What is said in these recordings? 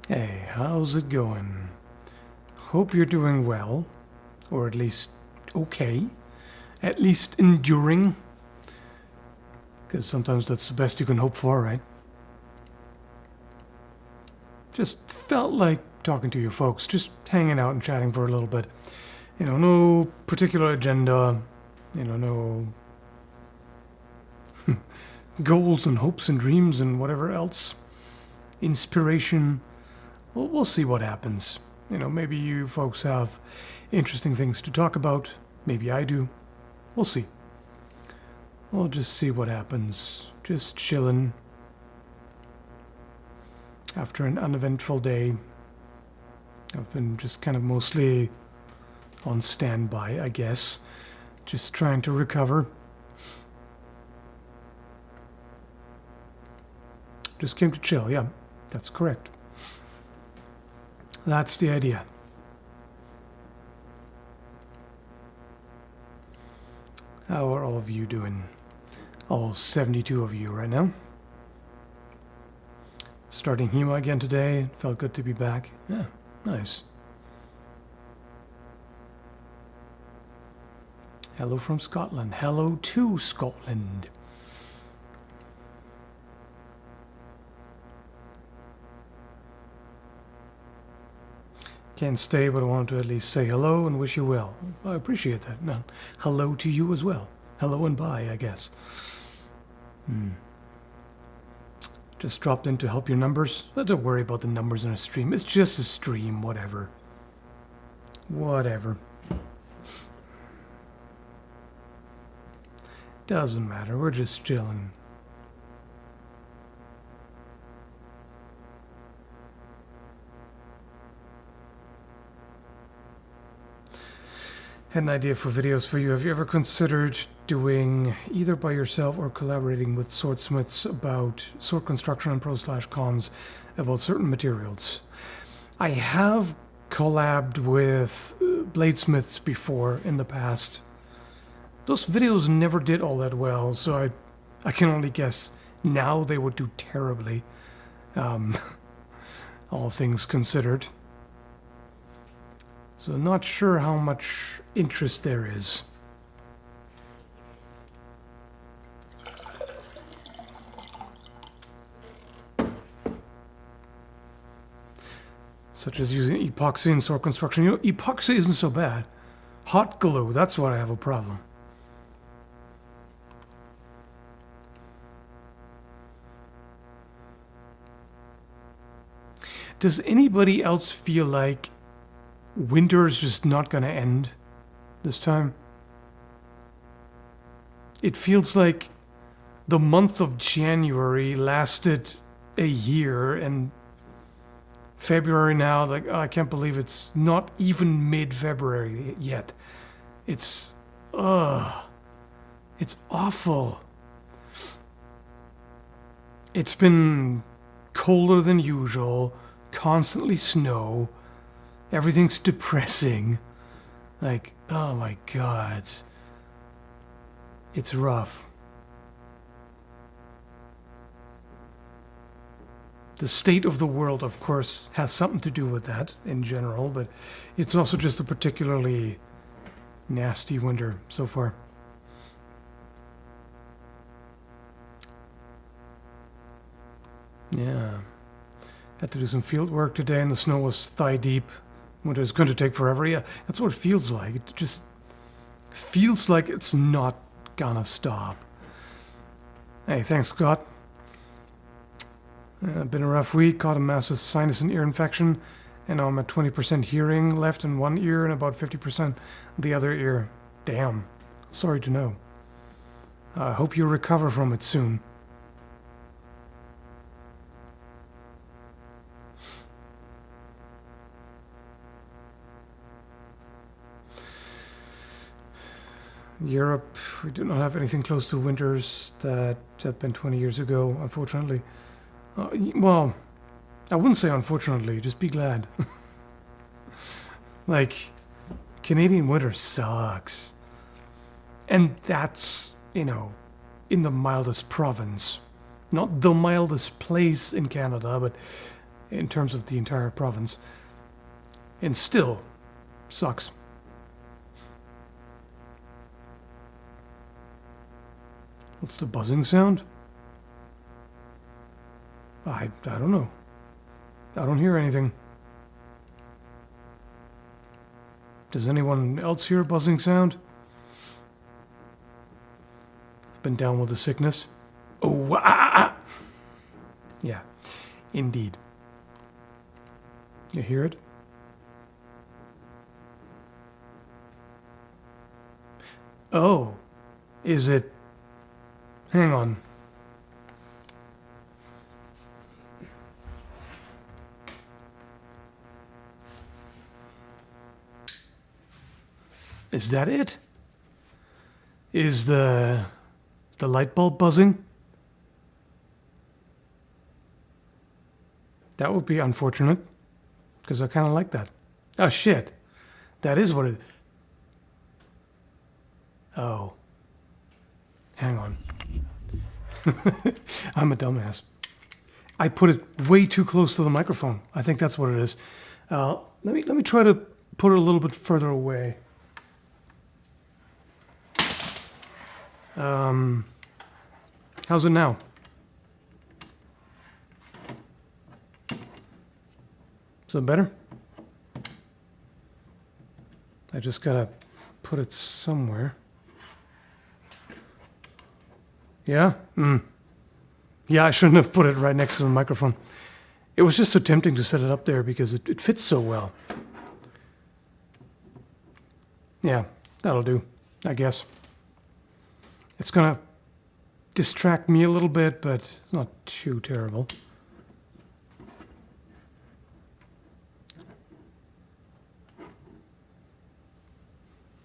Hey, how's it going? Hope you're doing well, or at least okay, at least enduring, because sometimes that's the best you can hope for, right? Just felt like talking to you folks, just hanging out and chatting for a little bit. You know, no particular agenda, no goals and hopes and dreams and whatever else. Inspiration. We'll see what happens. You know, maybe you folks have interesting things to talk about. Maybe I do. We'll see. We'll just see what happens. Just chilling. After an uneventful day. I've been just kind of mostly on standby, I guess. Just trying to recover. Just came to chill, yeah. That's correct. That's the idea. How are all of you doing? All 72 of you right now. Starting HEMA again today. It felt good to be back. Yeah, nice. Hello from Scotland. Hello to Scotland. Can't stay, but I wanted to at least say hello and wish you well. I appreciate that. No, hello to you as well. Hello and bye, I guess. Just dropped in to help your numbers. Don't worry about the numbers in a stream. It's just a stream, whatever. Whatever. Doesn't matter, we're just chilling. Had an idea for videos for you. Have you ever considered doing either by yourself or collaborating with swordsmiths about sword construction and pro/cons about certain materials? I have collabed with bladesmiths before in the past. Those videos never did all that well, so I can only guess now they would do terribly, all things considered. So not sure how much interest there is. Such as using epoxy in sword construction. You know, epoxy isn't so bad. Hot glue, that's where I have a problem. Does anybody else feel like winter is just not going to end this time? It feels like the month of January lasted a year, and February now, like, oh, I can't believe it's not even mid-February yet. It's awful. It's been colder than usual, constantly snow. Everything's depressing. Like, oh my god. It's rough. The state of the world, of course, has something to do with that in general, but it's also just a particularly nasty winter so far. Yeah. Had to do some field work today and the snow was thigh deep. Winter's going to take forever. Yeah, that's what it feels like. It just feels like it's not gonna stop. Hey, thanks, Scott. Been a rough week. Caught a massive sinus and ear infection, and now I'm at 20% hearing left in one ear and about 50% the other ear. Damn. Sorry to know. I hope you recover from it soon. Europe, we do not have anything close to winters that have been 20 years ago, unfortunately. Well, I wouldn't say unfortunately, just be glad. Like, Canadian winter sucks. And that's, you know, in the mildest province. Not the mildest place in Canada, but in terms of the entire province. And still sucks. What's the buzzing sound? I don't know. I don't hear anything. Does anyone else hear a buzzing sound? I've been down with the sickness. Oh, Yeah, indeed. You hear it? Oh, is it? Hang on. Is that it? Is the light bulb buzzing? That would be unfortunate, because I kind of like that. Oh shit, that is what it. Oh, hang on. I'm a dumbass. I put it way too close to the microphone. I think that's what it is. Let me try to put it a little bit further away. How's it now? Is it better? I just gotta put it somewhere. Yeah? Yeah, I shouldn't have put it right next to the microphone. It was just so tempting to set it up there because it fits so well. Yeah, that'll do, I guess. It's gonna distract me a little bit, but it's not too terrible.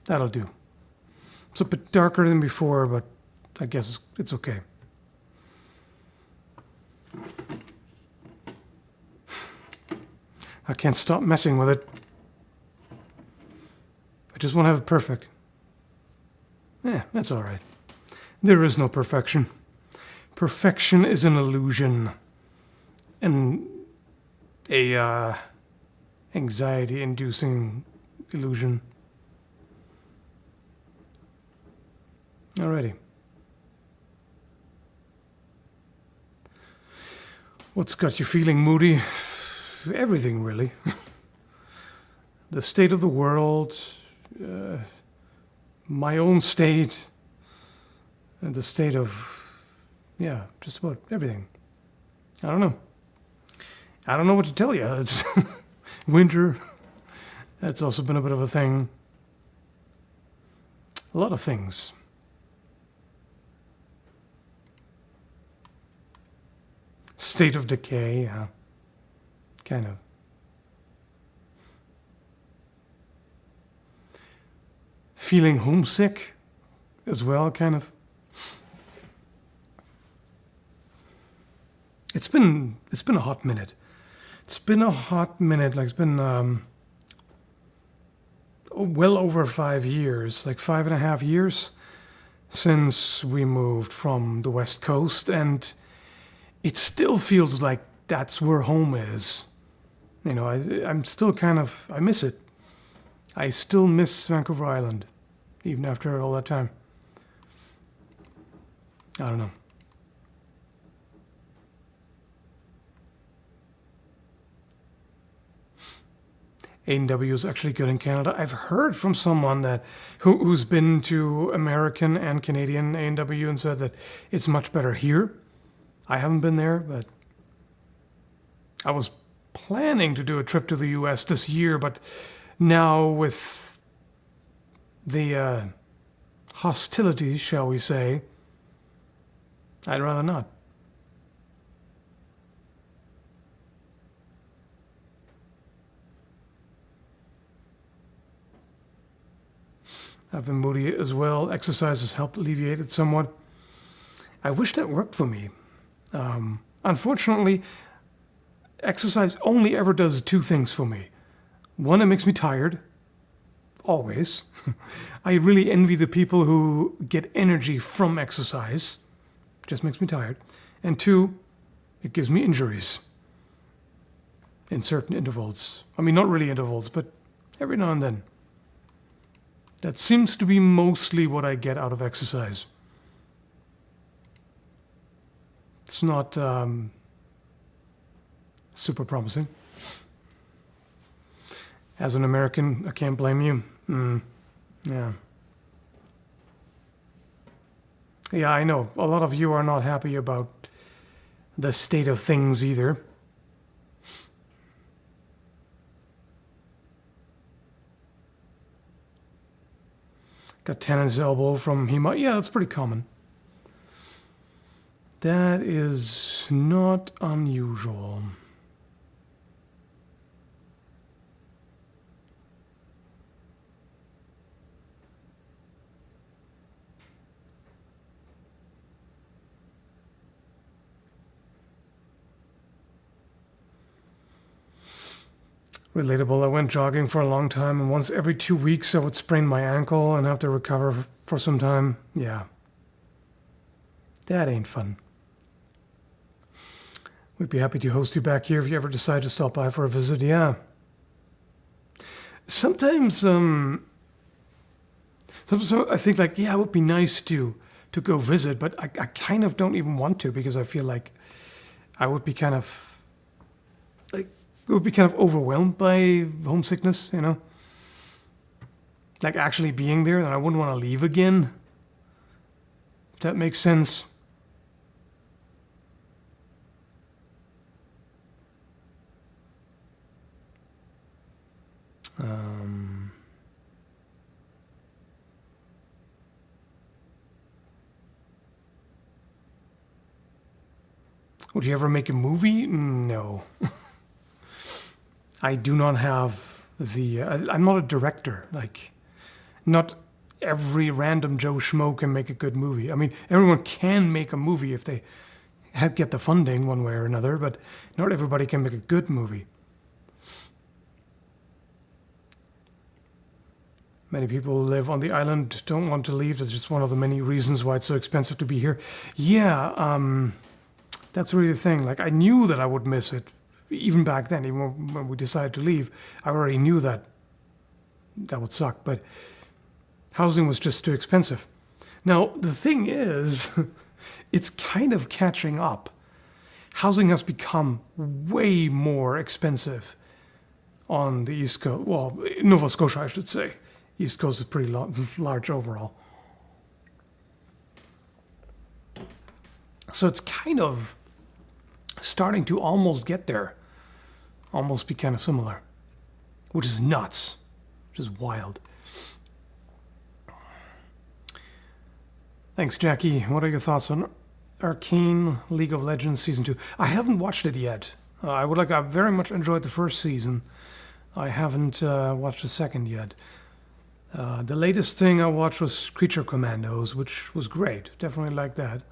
That'll do. It's a bit darker than before, but I guess it's okay. I can't stop messing with it. I just want to have it perfect. Yeah, that's all right. There is no perfection. Perfection is an illusion. And a anxiety-inducing illusion. Alrighty. What's got you feeling moody? Everything, really. The state of the world, my own state, and the state of, yeah, just about everything. I don't know. I don't know what to tell you. It's winter. That's also been a bit of a thing. A lot of things. State of decay, yeah. Kind of. Feeling homesick as well, kind of. It's been a hot minute. It's been a hot minute. Like it's been well over 5 years, like 5.5 years since we moved from the West Coast, and it still feels like that's where home is. You know, I'm still kind of, I miss it. I still miss Vancouver Island, even after all that time. I don't know. A&W is actually good in Canada. I've heard from someone who's been to American and Canadian A&W and said that it's much better here. I haven't been there, but I was planning to do a trip to the US this year, but now with the hostilities, shall we say, I'd rather not. I've been moody as well. Exercise has helped alleviate it somewhat. I wish that worked for me. Unfortunately, exercise only ever does 2 things for me. One, it makes me tired. Always. I really envy the people who get energy from exercise. Just makes me tired. And 2, it gives me injuries. in certain intervals. I mean, not really intervals, but every now and then. That seems to be mostly what I get out of exercise. It's not super promising. As an American, I can't blame you. Yeah. Yeah, I know. A lot of you are not happy about the state of things either. Got tennis elbow from HEMA. Yeah, that's pretty common. That is not unusual. Relatable. I went jogging for a long time, and once every 2 weeks I would sprain my ankle and have to recover for some time. Yeah. That ain't fun. We'd be happy to host you back here if you ever decide to stop by for a visit. Yeah. Sometimes I think like, yeah, it would be nice to go visit, but I kind of don't even want to because I feel like I would be kind of overwhelmed by homesickness, you know? Like actually being there, and I wouldn't want to leave again. If that makes sense. Would you ever make a movie? No. I do not have I'm not a director. Like, not every random Joe Schmo can make a good movie. I mean, everyone can make a movie if they get the funding one way or another, but not everybody can make a good movie. Many people who live on the island don't want to leave. That's just one of the many reasons why it's so expensive to be here. Yeah, that's really the thing. Like, I knew that I would miss it. Even back then, even when we decided to leave, I already knew that would suck. But housing was just too expensive. Now, the thing is, it's kind of catching up. Housing has become way more expensive on the East Coast. Well, Nova Scotia, I should say. East Coast is pretty large overall. So it's kind of starting to almost get there. Almost be kind of similar. Which is nuts. Which is wild. Thanks, Jackie. What are your thoughts on Arcane League of Legends Season 2? I haven't watched it yet. I very much enjoyed the first season. I haven't watched the second yet. The latest thing I watched was Creature Commandos, which was great. Definitely like that.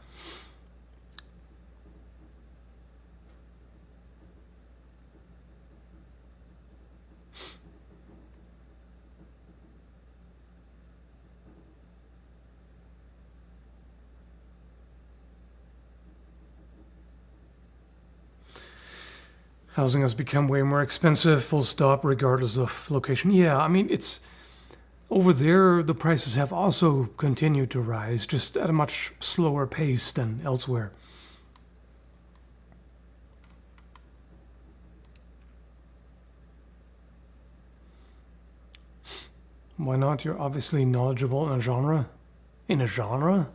Housing has become way more expensive, full stop, regardless of location. Yeah, I mean, it's over there, the prices have also continued to rise, just at a much slower pace than elsewhere. Why not? You're obviously knowledgeable in a genre. In a genre?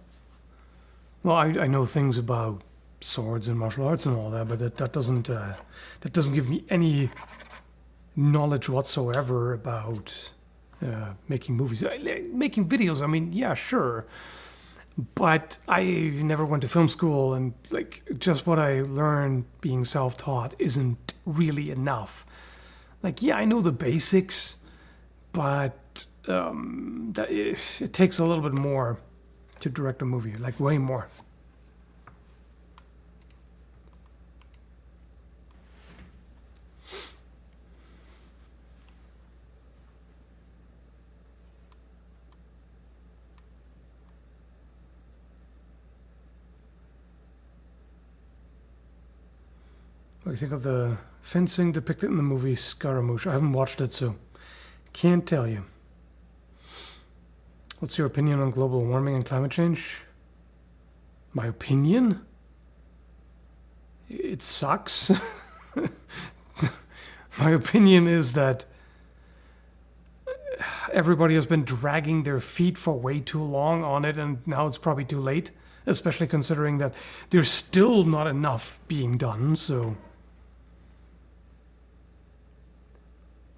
Well, I know things about swords and martial arts and all that, but that doesn't give me any knowledge whatsoever about making movies. Making videos, I mean, yeah, sure. But I never went to film school, and like just what I learned being self-taught isn't really enough. Like, yeah, I know the basics, but it takes a little bit more to direct a movie, like way more. What do you think of the fencing depicted in the movie Scaramouche? I haven't watched it, so can't tell you. What's your opinion on global warming and climate change? My opinion? It sucks. My opinion is that everybody has been dragging their feet for way too long on it, and now it's probably too late, especially considering that there's still not enough being done, so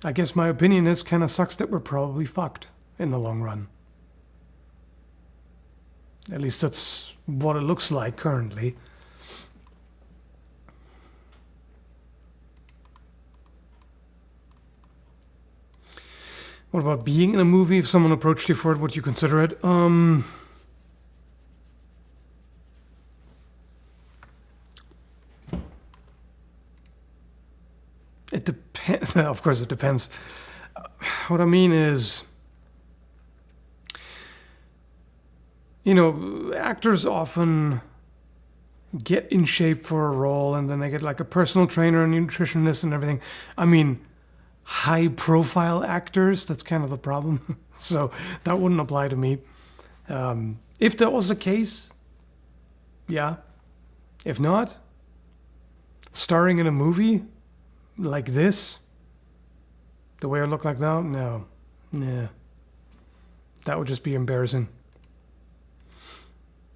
I guess my opinion is kind of sucks that we're probably fucked in the long run. At least that's what it looks like currently. What about being in a movie? If someone approached you for it, would you consider it? It depends. Of course, it depends. What I mean is, you know, actors often get in shape for a role and then they get like a personal trainer and nutritionist and everything. I mean, high profile actors, that's kind of the problem. So that wouldn't apply to me. If that was the case, yeah. If not, starring in a movie like this, the way I look like now, no. Nah. That would just be embarrassing.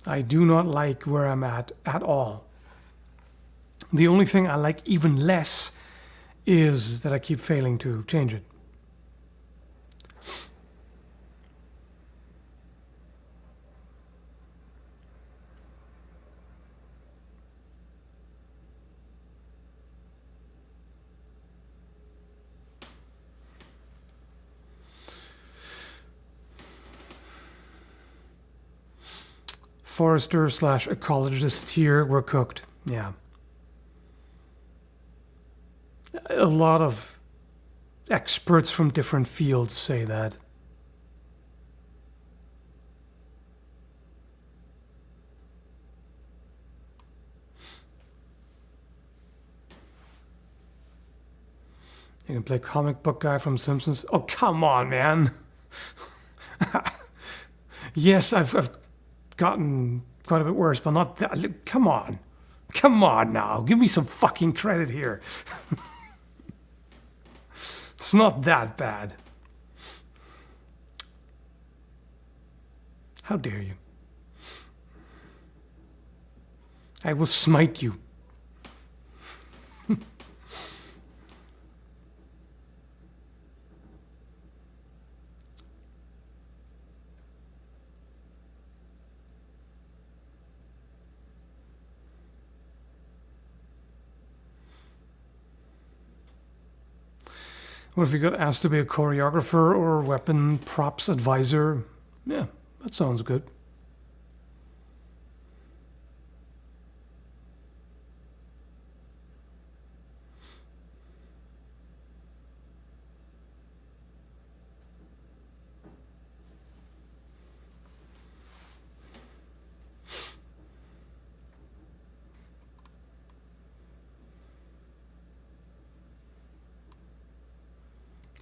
I do not like where I'm at all. The only thing I like even less is that I keep failing to change it. Forester / ecologist here, we're cooked. Yeah. A lot of experts from different fields say that. You can play comic book guy from Simpsons. Oh, come on, man. Yes, I've gotten quite a bit worse, but not that. Come on. Come on now. Give me some fucking credit here. It's not that bad. How dare you? I will smite you. What if you got asked to be a choreographer or weapon props advisor? Yeah, that sounds good.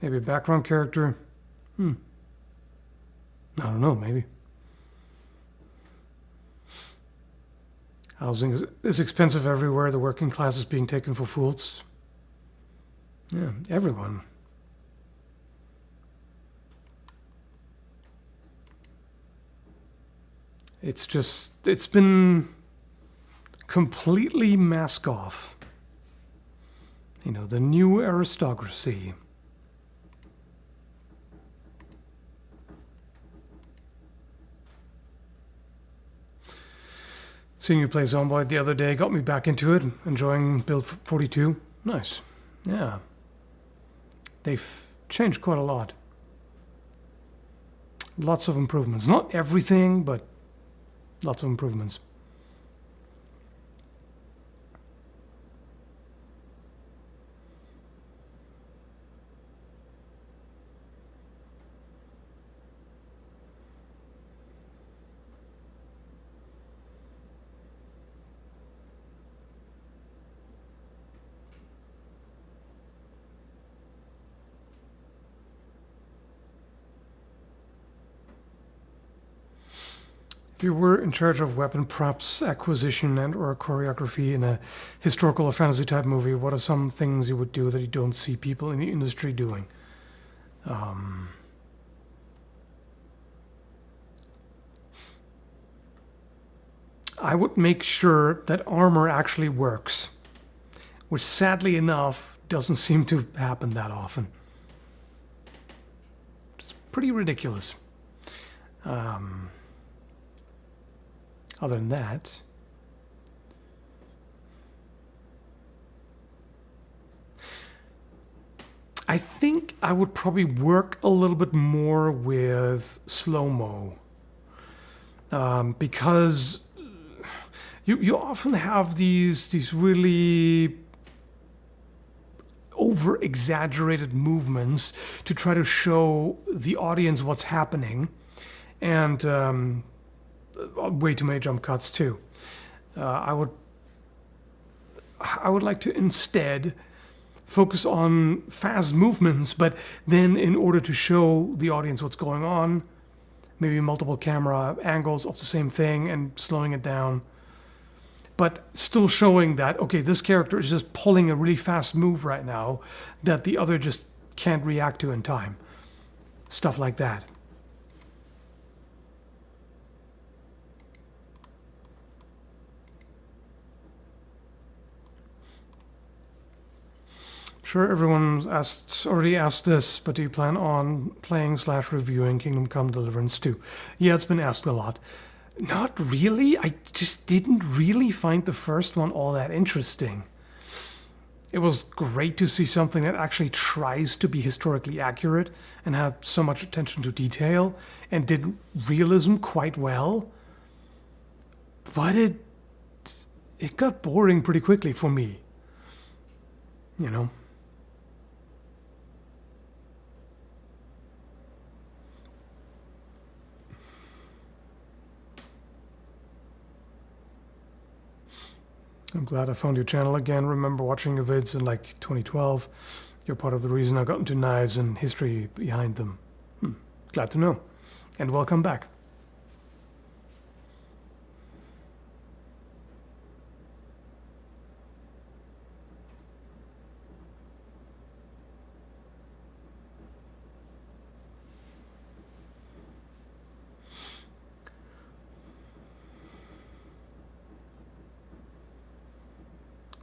Maybe a background character? I don't know, maybe. Housing is expensive everywhere. The working class is being taken for fools. Yeah, everyone. It's been completely mask off. You know, the new aristocracy. Seeing you play Zomboid the other day got me back into it, enjoying Build 42. Nice. Yeah. They've changed quite a lot. Lots of improvements. Not everything, but lots of improvements. If you were in charge of weapon props acquisition and or choreography in a historical or fantasy type movie, what are some things you would do that you don't see people in the industry doing? I would make sure that armor actually works, which sadly enough doesn't seem to happen that often. It's pretty ridiculous. Other than that, I think I would probably work a little bit more with slow-mo. Because you often have these really over-exaggerated movements to try to show the audience what's happening, and way too many jump cuts too. I would like to instead focus on fast movements, but then in order to show the audience what's going on, maybe multiple camera angles of the same thing and slowing it down, but still showing that, okay, this character is just pulling a really fast move right now that the other just can't react to in time. Stuff like that. Sure, everyone's already asked this, but do you plan on playing/reviewing Kingdom Come Deliverance 2? Yeah, it's been asked a lot. Not really. I just didn't really find the first one all that interesting. It was great to see something that actually tries to be historically accurate and had so much attention to detail and did realism quite well. But it got boring pretty quickly for me. You know? I'm glad I found your channel again. Remember watching your vids in like 2012. You're part of the reason I got into knives and history behind them. Glad to know. And welcome back.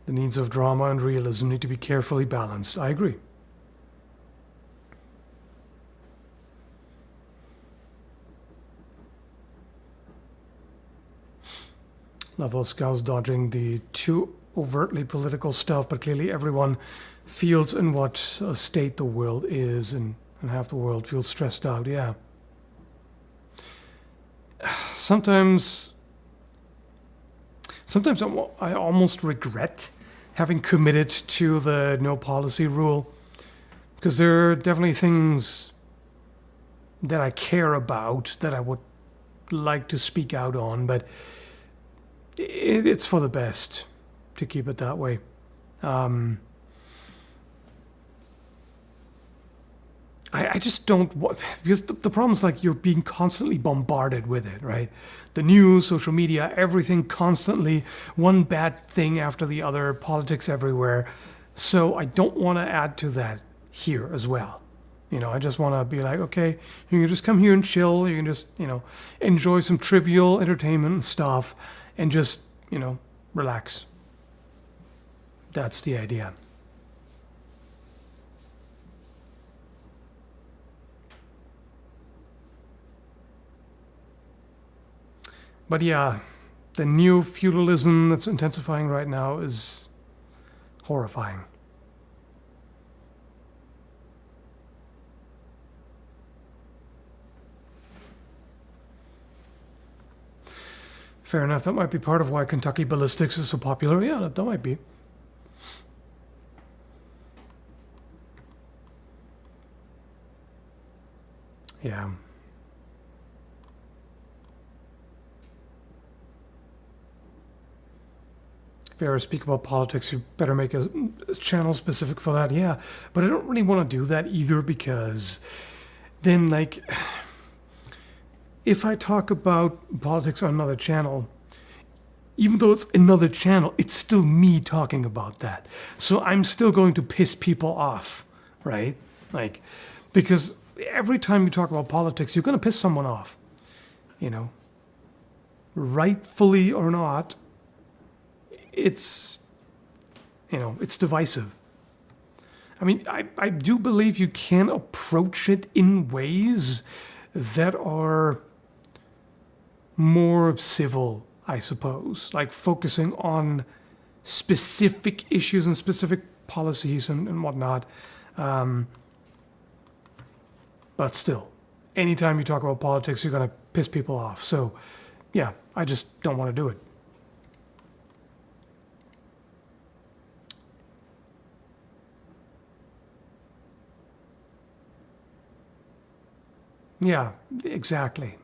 The needs of drama and realism need to be carefully balanced. I agree. Level Scouts dodging the too overtly political stuff, but clearly everyone feels in what state the world is, and half the world feels stressed out, yeah. Sometimes I almost regret having committed to the no policy rule, because there are definitely things that I care about that I would like to speak out on, but it's for the best to keep it that way. I just don't want, because the problem is like you're being constantly bombarded with it, right? The news, social media, everything constantly, one bad thing after the other, politics everywhere. So I don't want to add to that here as well. You know, I just want to be like, okay, you can just come here and chill. You can just, enjoy some trivial entertainment and stuff and just, relax. That's the idea. But yeah, the new feudalism that's intensifying right now is horrifying. Fair enough, that might be part of why Kentucky Ballistics is so popular. Yeah, that might be. Yeah. If you ever speak about politics, you better make a channel specific for that. Yeah, but I don't really want to do that either, because then, like, if I talk about politics on another channel, even though it's another channel, it's still me talking about that. So I'm still going to piss people off, right? Like, because every time you talk about politics, you're going to piss someone off, you know, rightfully or not. It's, you know, it's divisive. I mean, I do believe you can approach it in ways that are more civil, I suppose, like focusing on specific issues and specific policies and whatnot. But still, anytime you talk about politics, you're going to piss people off. So, yeah, I just don't want to do it. Yeah, exactly.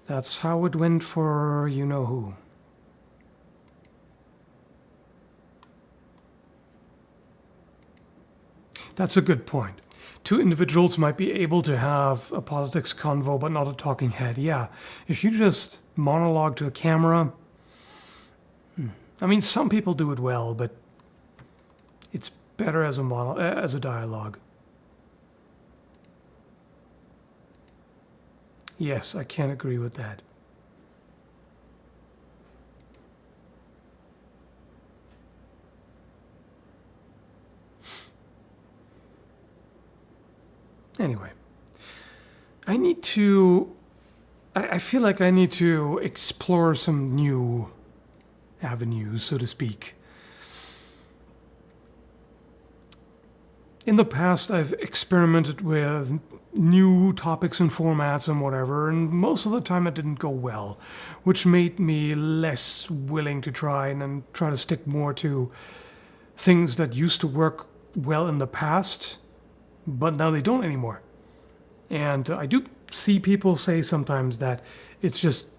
That's how it went for you-know-who. That's a good point. Two individuals might be able to have a politics convo, but not a talking head. Yeah, if you just monologue to a camera, I mean, some people do it well, but it's better as as a dialogue. Yes, I can't agree with that. Anyway, I feel like I need to explore some new avenues, so to speak. In the past, I've experimented with new topics and formats and whatever, and most of the time it didn't go well, which made me less willing to try and try to stick more to things that used to work well in the past, but now they don't anymore. And I do see people say sometimes that it's just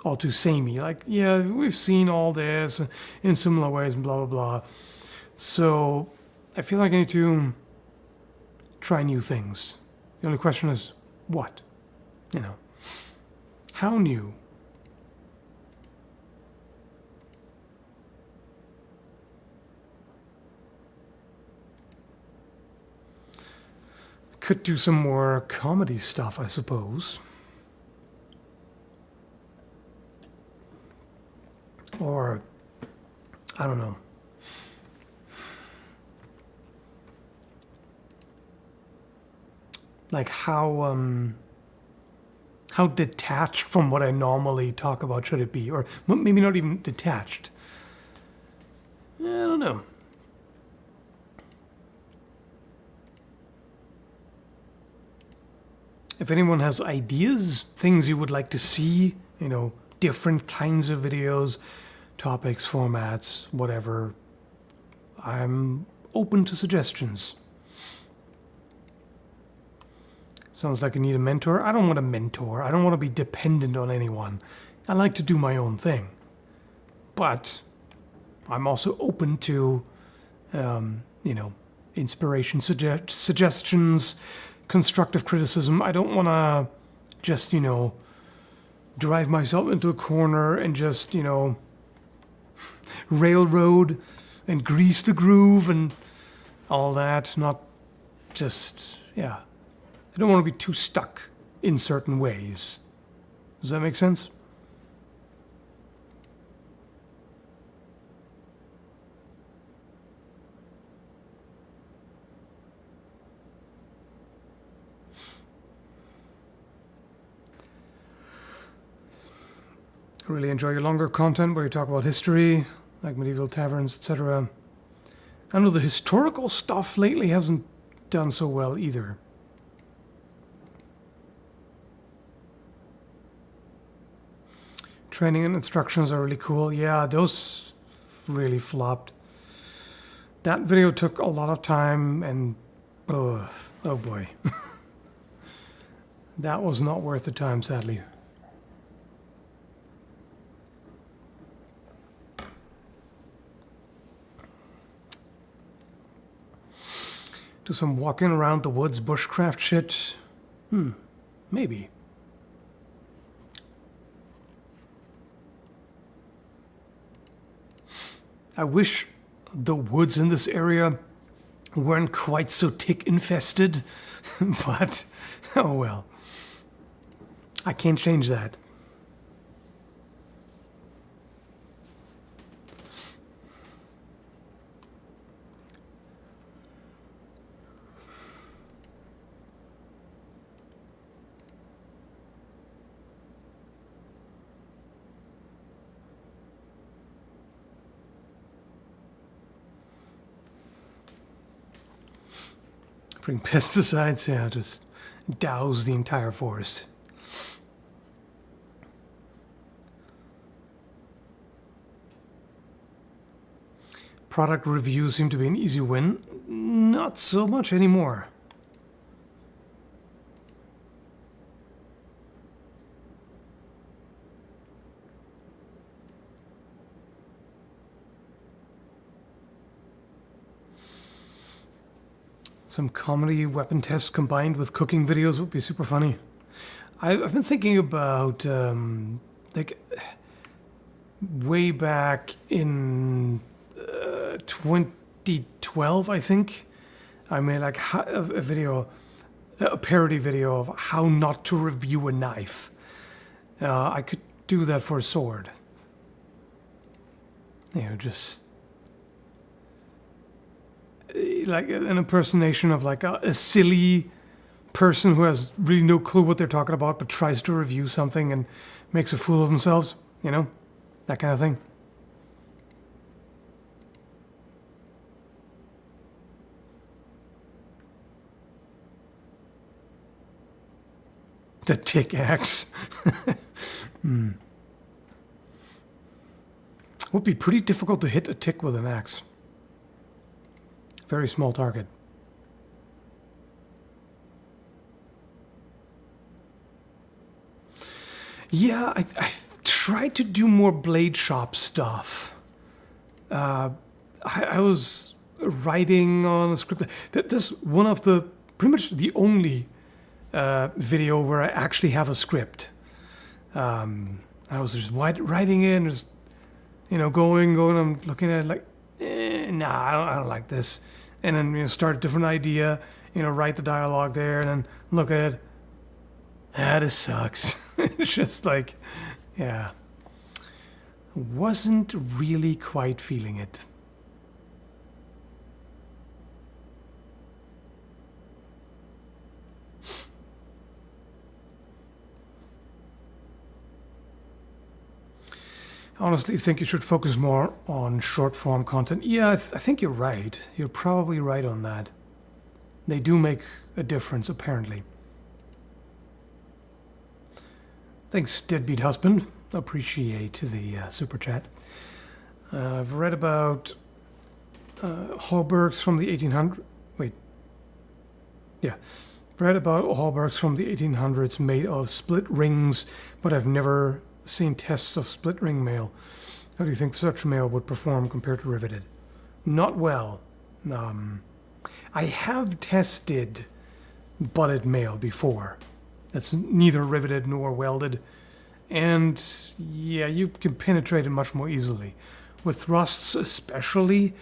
all too samey. Like, yeah, we've seen all this in similar ways and blah, blah, blah. So I feel like I need to try new things. The only question is, what? You know, how new? Could do some more comedy stuff, I suppose. Or, I don't know. Like how detached from what I normally talk about should it be? Or maybe not even detached. I don't know. If anyone has ideas, things you would like to see, you know, different kinds of videos, topics, formats, whatever, I'm open to suggestions. Sounds like I need a mentor. I don't want a mentor. I don't want to be dependent on anyone. I like to do my own thing. But I'm also open to, you know, inspiration, suggestions, constructive criticism. I don't want to just, you know, drive myself into a corner and just, you know, railroad and grease the groove and all that. Not just, yeah. I don't want to be too stuck in certain ways. Does that make sense? I really enjoy your longer content where you talk about history, like medieval taverns, etc. I know the historical stuff lately hasn't done so well either. Training and instructions are really cool. Yeah, those really flopped. That video took a lot of time and oh boy. That was not worth the time, sadly. Do some walking around the woods bushcraft shit? Maybe. I wish the woods in this area weren't quite so tick infested, but oh well. I can't change that. Bring pesticides, yeah, just douse the entire forest. Product reviews seem to be an easy win. Not so much anymore. Some comedy weapon tests combined with cooking videos would be super funny. I've been thinking about, like, way back in 2012, I think, I made like a video, a parody video of how not to review a knife. I could do that for a sword. You know, just like an impersonation of like a silly person who has really no clue what they're talking about but tries to review something and makes a fool of themselves, you know, that kind of thing. The tick axe. Would be pretty difficult to hit a tick with an axe. Very small target. Yeah, I tried to do more blade shop stuff. I was writing on a script. This one of the pretty much the only video where I actually have a script. I was just writing in, just going. I'm looking at it like, nah, I don't like this. And then start a different idea. Write the dialogue there, and then look at it. This sucks. It's just like, yeah, wasn't really quite feeling it. I honestly think you should focus more on short-form content. Yeah, I think you're right. You're probably right on that. They do make a difference, apparently. Thanks, Deadbeat Husband. Appreciate the super chat. I've read about hallbergs from the 1800s. Wait. Yeah. Read about hallbergs from the 1800s made of split rings, but I've never seen tests of split ring mail. How do you think such mail would perform compared to riveted? Not well. I have tested butted mail before. That's neither riveted nor welded. And yeah, you can penetrate it much more easily. With thrusts especially,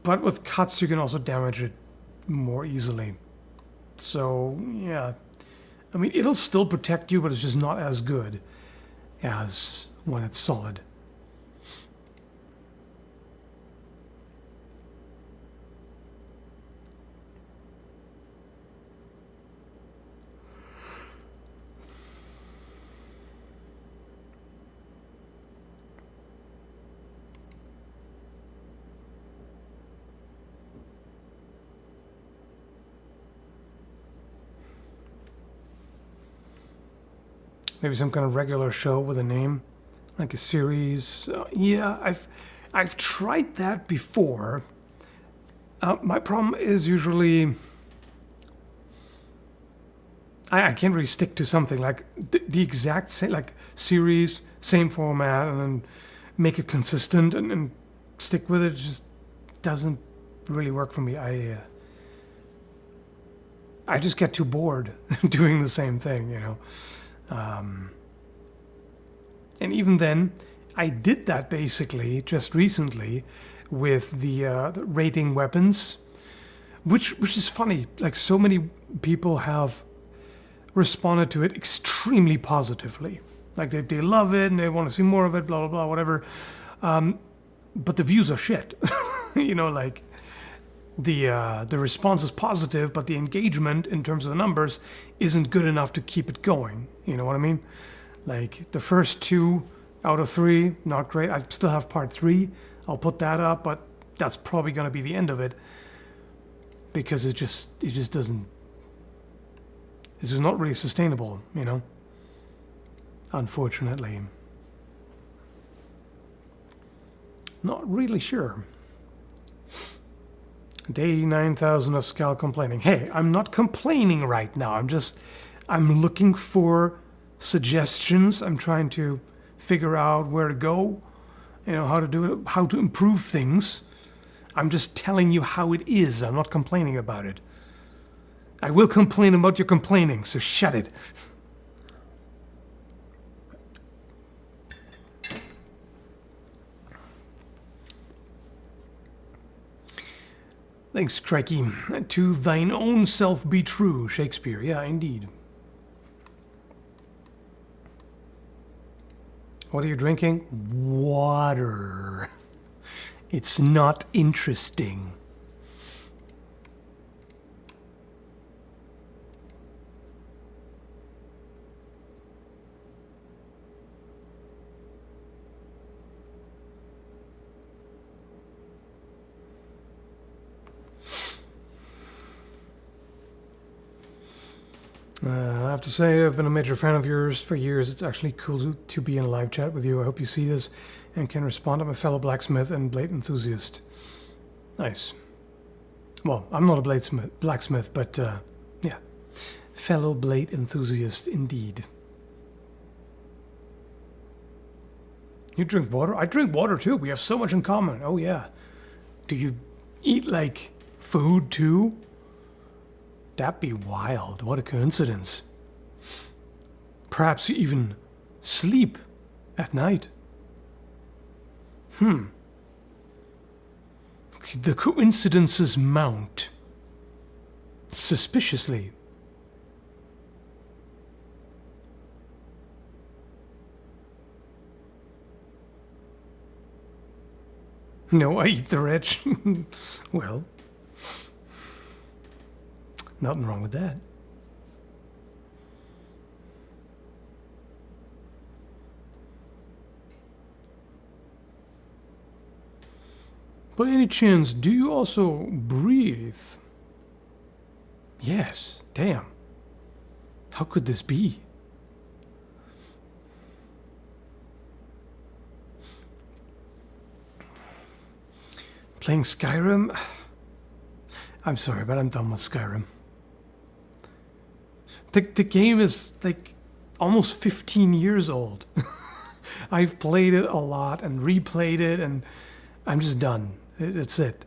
but with cuts you can also damage it more easily. So yeah, I mean it'll still protect you, but it's just not as good as when it's solid. Maybe some kind of regular show with a name, like a series. Yeah, I've tried that before. My problem is usually I can't really stick to something like the exact same, like series, same format, and then make it consistent and stick with it. It just doesn't really work for me. I just get too bored doing the same thing, you know. And even then, I did that basically just recently with the rating weapons, which is funny. Like, so many people have responded to it extremely positively. Like, they love it and they want to see more of it, blah, blah, blah, whatever. But the views are shit. You know, like, the response is positive, but the engagement in terms of the numbers isn't good enough to keep it going. You know what I mean? Like, the first 2 out of 3, not great. I still have part 3. I'll put that up, but that's probably going to be the end of it, because it just doesn't. This is not really sustainable, you know. Unfortunately, not really sure. Day 9,000 of Skal complaining. Hey, I'm not complaining right now. I'm looking for suggestions. I'm trying to figure out where to go, you know, how to do it, how to improve things. I'm just telling you how it is. I'm not complaining about it. I will complain about your complaining, so shut it. Thanks, Crikey. To thine own self be true, Shakespeare. Yeah, indeed. What are you drinking? Water. It's not interesting. I have to say, I've been a major fan of yours for years. It's actually cool to be in a live chat with you. I hope you see this and can respond. I'm a fellow blacksmith and blade enthusiast. Nice. Well, I'm not a blacksmith, but yeah. Fellow blade enthusiast indeed. You drink water? I drink water too. We have so much in common. Oh yeah. Do you eat like food too? That'd be wild. What a coincidence. Perhaps you even sleep at night. The coincidences mount suspiciously. No, I eat the rich. Well, nothing wrong with that. By any chance, do you also breathe? Yes, damn. How could this be? Playing Skyrim? I'm sorry, but I'm done with Skyrim. The game is like almost 15 years old. I've played it a lot and replayed it, and I'm just done. That's it.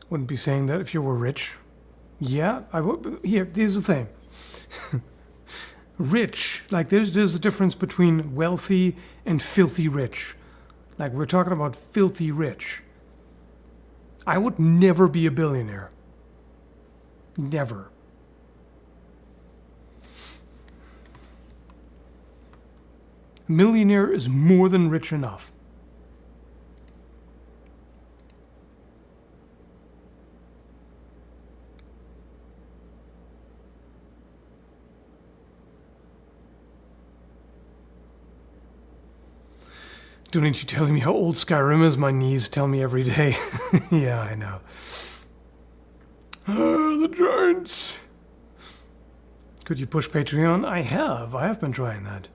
Wouldn't be saying that if you were rich. Yeah, I would. Here, here's the thing. Rich, like there's a difference between wealthy and filthy rich. Like, we're talking about filthy rich. I would never be a billionaire. Never. Millionaire is more than rich enough. Don't need you telling me how old Skyrim is. My knees tell me every day. Yeah, I know. The giants. Could you push Patreon? I have. I have been trying that.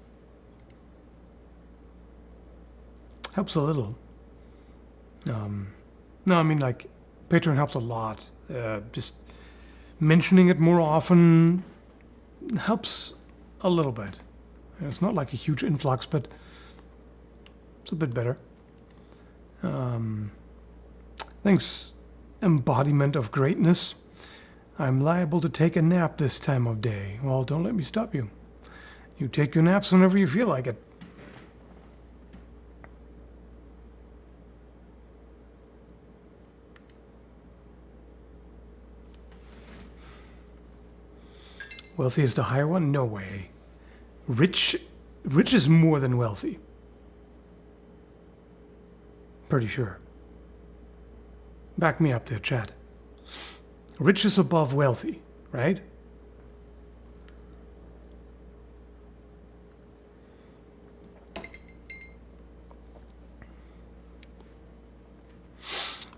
Helps a little. No, I mean, like, Patreon helps a lot. Just mentioning it more often helps a little bit. It's not like a huge influx, but it's a bit better. Thanks, embodiment of greatness. I'm liable to take a nap this time of day. Well, don't let me stop you. You take your naps whenever you feel like it. Wealthy is the higher one? No way. Rich is more than wealthy. Pretty sure. Back me up there, chat. Rich is above wealthy, right?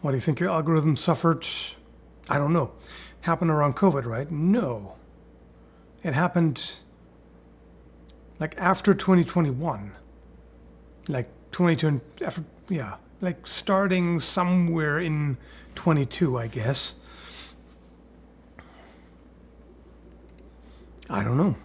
Why do you think your algorithm suffered? I don't know. Happened around COVID, right? No. It happened like after 2021. Like 2020, after, yeah, like starting somewhere in 22, I guess. I don't know.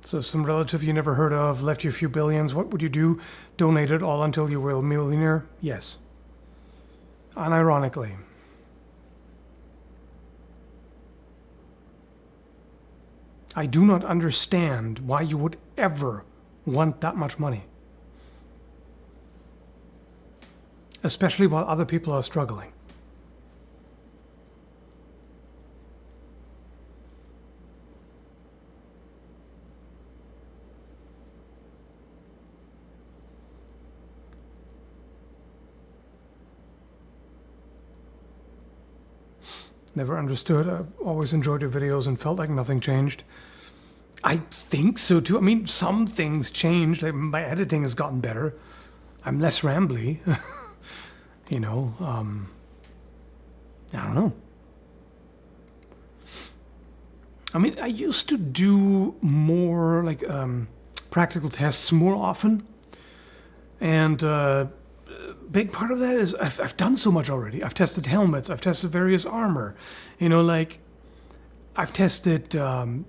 So if some relative you never heard of left you a few billions, what would you do? Donate it all until you were a millionaire? Yes. Unironically. I do not understand why you would ever want that much money. Especially while other people are struggling. Never understood. I've always enjoyed your videos and felt like nothing changed. I think so too. I mean, some things changed. Like, my editing has gotten better. I'm less rambly. You know, I don't know. I mean, I used to do more like practical tests more often. And big part of that is I've done so much already. I've tested helmets. I've tested various armor. You know, like I've tested the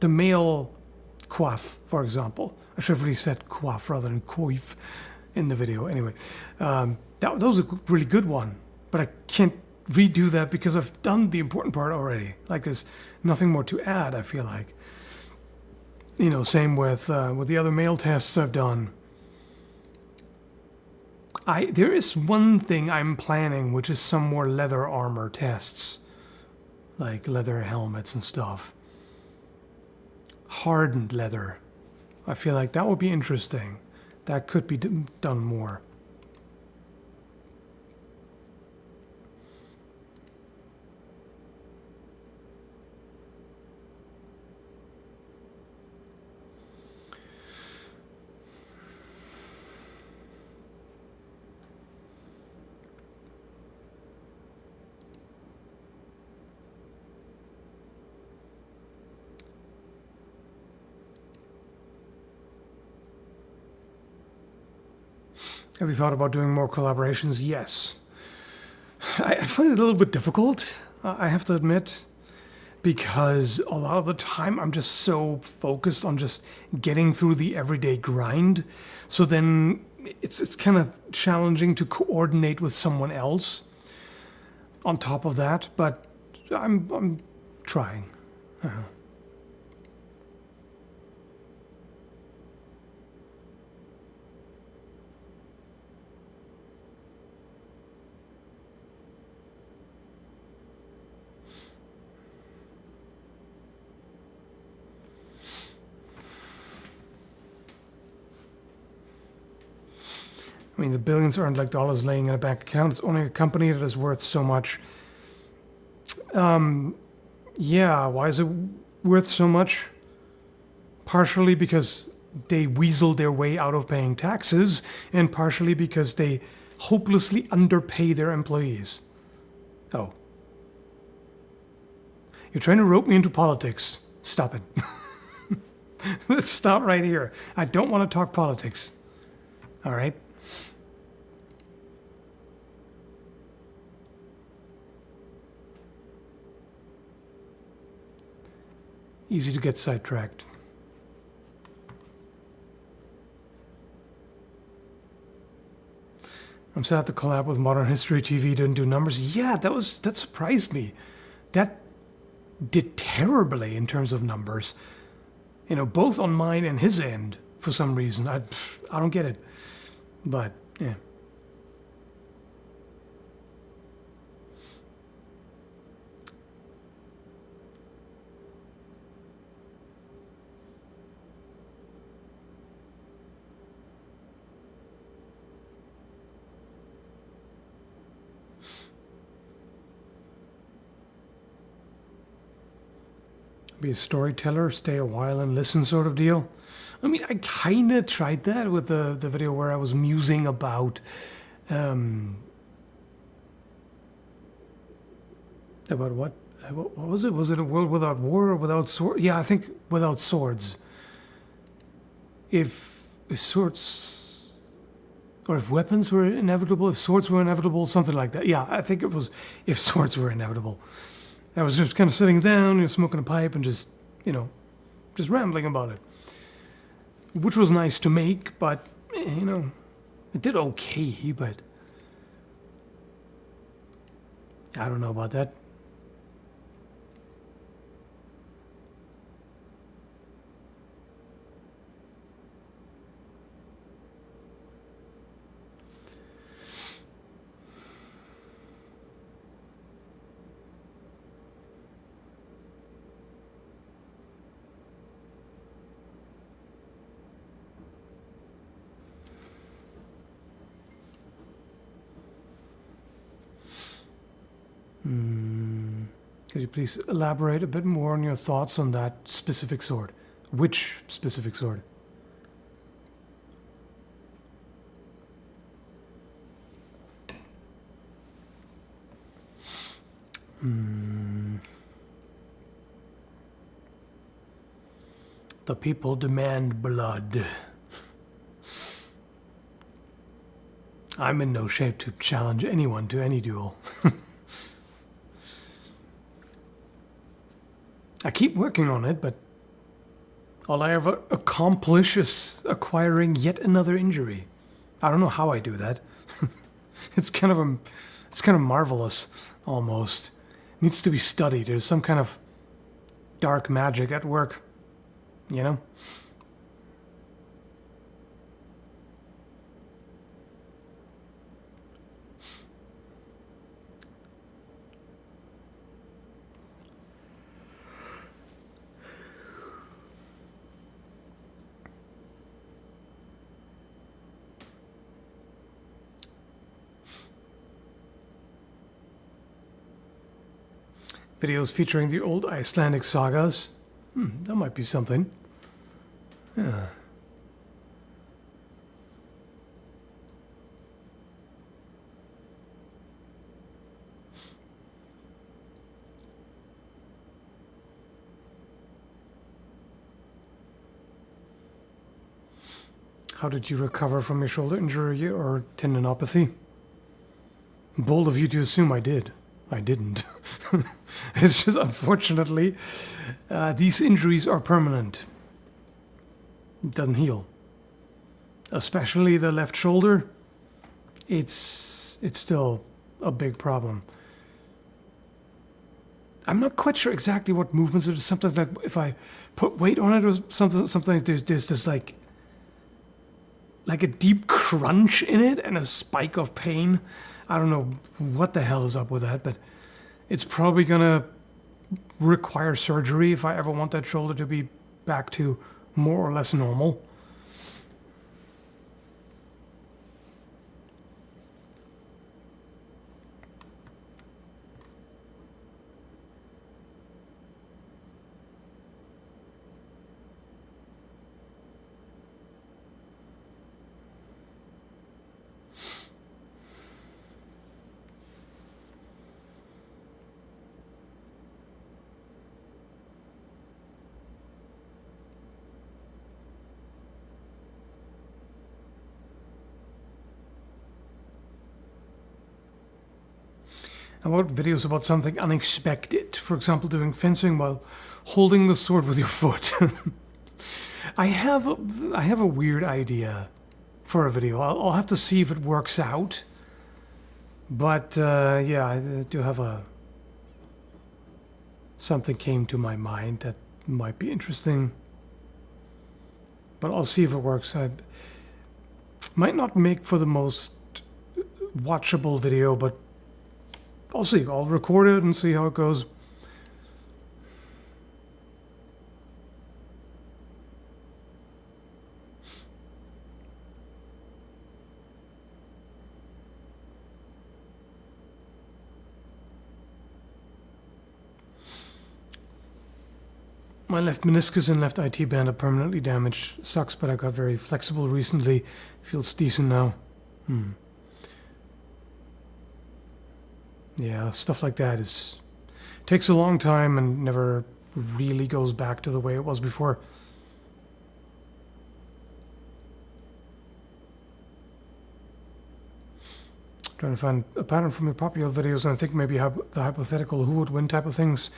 male coif, for example. I should have really said coif rather than coif in the video. Anyway, that was a really good one, but I can't redo that because I've done the important part already. Like there's nothing more to add. I feel like. You know, same with the other male tests I've done. There is one thing I'm planning, which is some more leather armor tests, like leather helmets and stuff. Hardened leather. I feel like that would be interesting. That could be done more. Have you thought about doing more collaborations? Yes. I find it a little bit difficult, I have to admit, because a lot of the time I'm just so focused on just getting through the everyday grind. So then it's kind of challenging to coordinate with someone else on top of that, but I'm trying. I mean, the billions aren't like dollars laying in a bank account. It's only a company that is worth so much. Yeah, why is it worth so much? Partially because they weasel their way out of paying taxes, and partially because they hopelessly underpay their employees. Oh. You're trying to rope me into politics. Stop it. Let's stop right here. I don't want to talk politics. All right? Easy to get sidetracked. I'm sad the collab with Modern History TV didn't do numbers. Yeah, that surprised me. That did terribly in terms of numbers. You know, both on mine and his end for some reason. I don't get it. But, yeah. Be a storyteller, stay a while and listen sort of deal. I mean, I kind of tried that with the video where I was musing about what? What was it? Was it a world without war or without swords? Yeah, I think without swords. If swords, or if weapons were inevitable, if swords were inevitable, something like that. Yeah, I think it was if swords were inevitable. I was just kind of sitting down, smoking a pipe and just rambling about it. Which was nice to make, but, it did okay, but I don't know about that. Could you please elaborate a bit more on your thoughts on that specific sword? Which specific sword? The people demand blood. I'm in no shape to challenge anyone to any duel. I keep working on it, but all I ever accomplish is acquiring yet another injury. I don't know how I do that. It's kind of marvelous, almost. It needs to be studied. There's some kind of dark magic at work, you know? Videos featuring the old Icelandic sagas. That might be something. Yeah. How did you recover from your shoulder injury or tendinopathy? Bold of you to assume I did. I didn't. It's just, unfortunately, these injuries are permanent. It doesn't heal. Especially the left shoulder. It's still a big problem. I'm not quite sure exactly what movements it is. Sometimes, like, if I put weight on it or something there's this like a deep crunch in it and a spike of pain. I don't know what the hell is up with that, but it's probably going to require surgery if I ever want that shoulder to be back to more or less normal. About videos about something unexpected. For example, doing fencing while holding the sword with your foot. I have a weird idea for a video. I'll have to see if it works out. But yeah, I do have something came to my mind that might be interesting. But I'll see if it works. I might not make for the most watchable video, but I'll see. I'll record it and see how it goes. My left meniscus and left IT band are permanently damaged. Sucks, but I got very flexible recently. Feels decent now. Yeah, stuff like that takes a long time and never really goes back to the way it was before. Trying to find a pattern from your popular videos, and I think maybe the hypothetical who would win type of things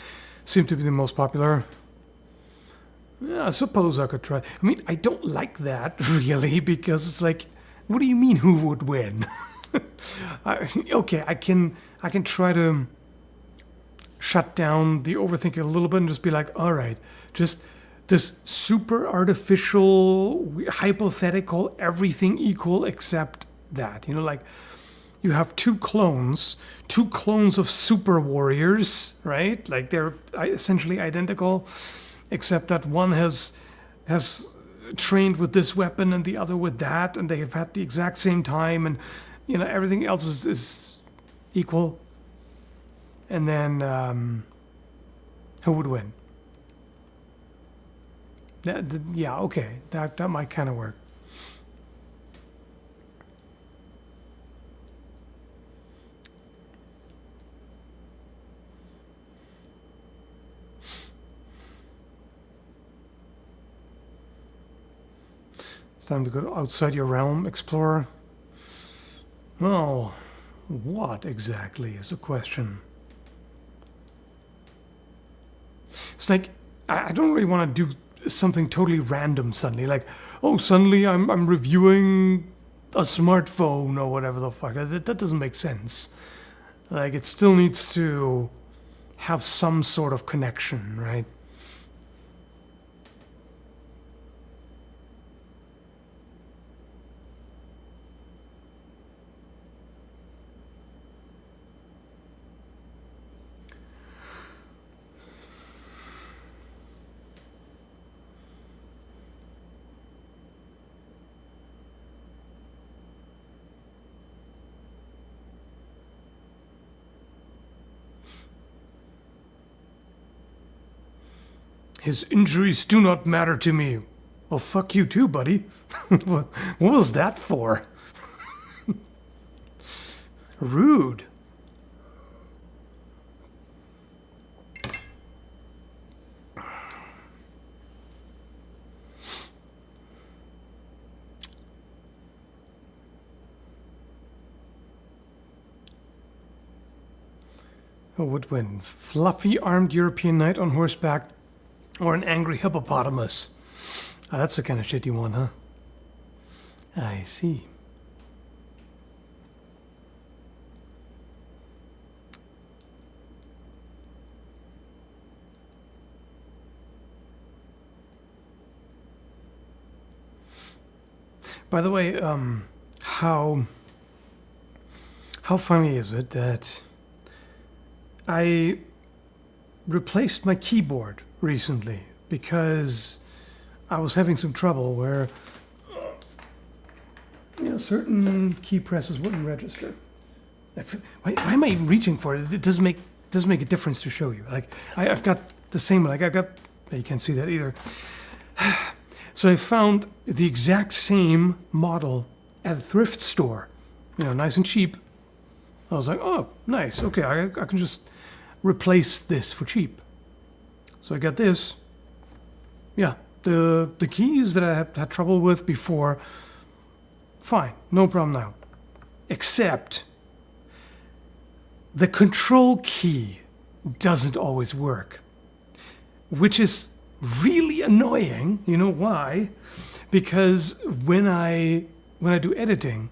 seem to be the most popular. Yeah, I suppose I could try. I mean, I don't like that, really, because it's like, what do you mean, who would win? Okay, I can try to shut down the overthinking a little bit and just be like, all right, just this super artificial, hypothetical, everything equal except that. You know, like, you have two clones of super warriors, right? Like, they're essentially identical, except that one has trained with this weapon and the other with that, and they have had the exact same time, and you know everything else is equal. And then who would win? Yeah, okay, that might kind of work. Time to go outside your realm, explorer. Oh, what exactly is the question? It's like I don't really want to do something totally random suddenly. Like, oh, suddenly I'm reviewing a smartphone or whatever the fuck. That doesn't make sense. Like, it still needs to have some sort of connection, right? His injuries do not matter to me. Well, fuck you too, buddy. What was that for? Rude. Who would win? Fluffy armed European knight on horseback or an angry hippopotamus? Ah, that's the kind of shitty one, huh? I see. By the way, how funny is it that I replaced my keyboard recently because I was having some trouble where certain key presses wouldn't register. Why am I even reaching for it? It doesn't make a difference to show you. Like I've got the same. Like you can't see that either. So I found the exact same model at a thrift store, nice and cheap. I was like, oh, nice. Okay, I can just replace this for cheap. So I got this. Yeah, the keys that I had trouble with before, fine, no problem now. Except the control key doesn't always work, which is really annoying. You know why? Because when I do editing,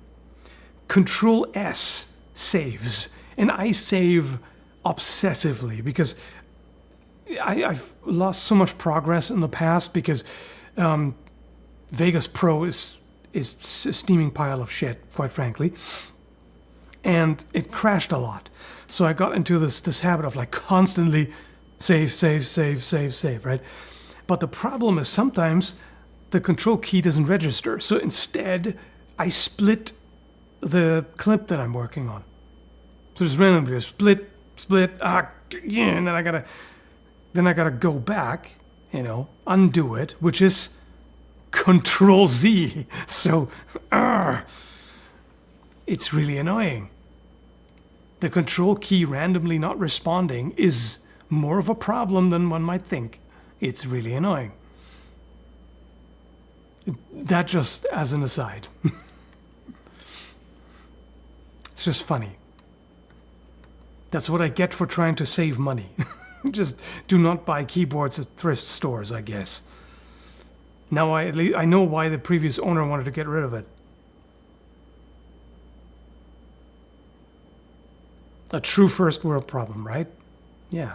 Control S saves, and I save obsessively because I've lost so much progress in the past because Vegas Pro is a steaming pile of shit, quite frankly, and it crashed a lot. So I got into this habit of like constantly save, right? But the problem is sometimes the control key doesn't register. So instead, I split the clip that I'm working on. So just randomly split, yeah, and then I gotta go back, undo it, which is Control Z. So, it's really annoying. The control key randomly not responding is more of a problem than one might think. It's really annoying. That just as an aside. It's just funny. That's what I get for trying to save money. Just do not buy keyboards at thrift stores, I guess. Now I know why the previous owner wanted to get rid of it. A true first world problem, right? Yeah.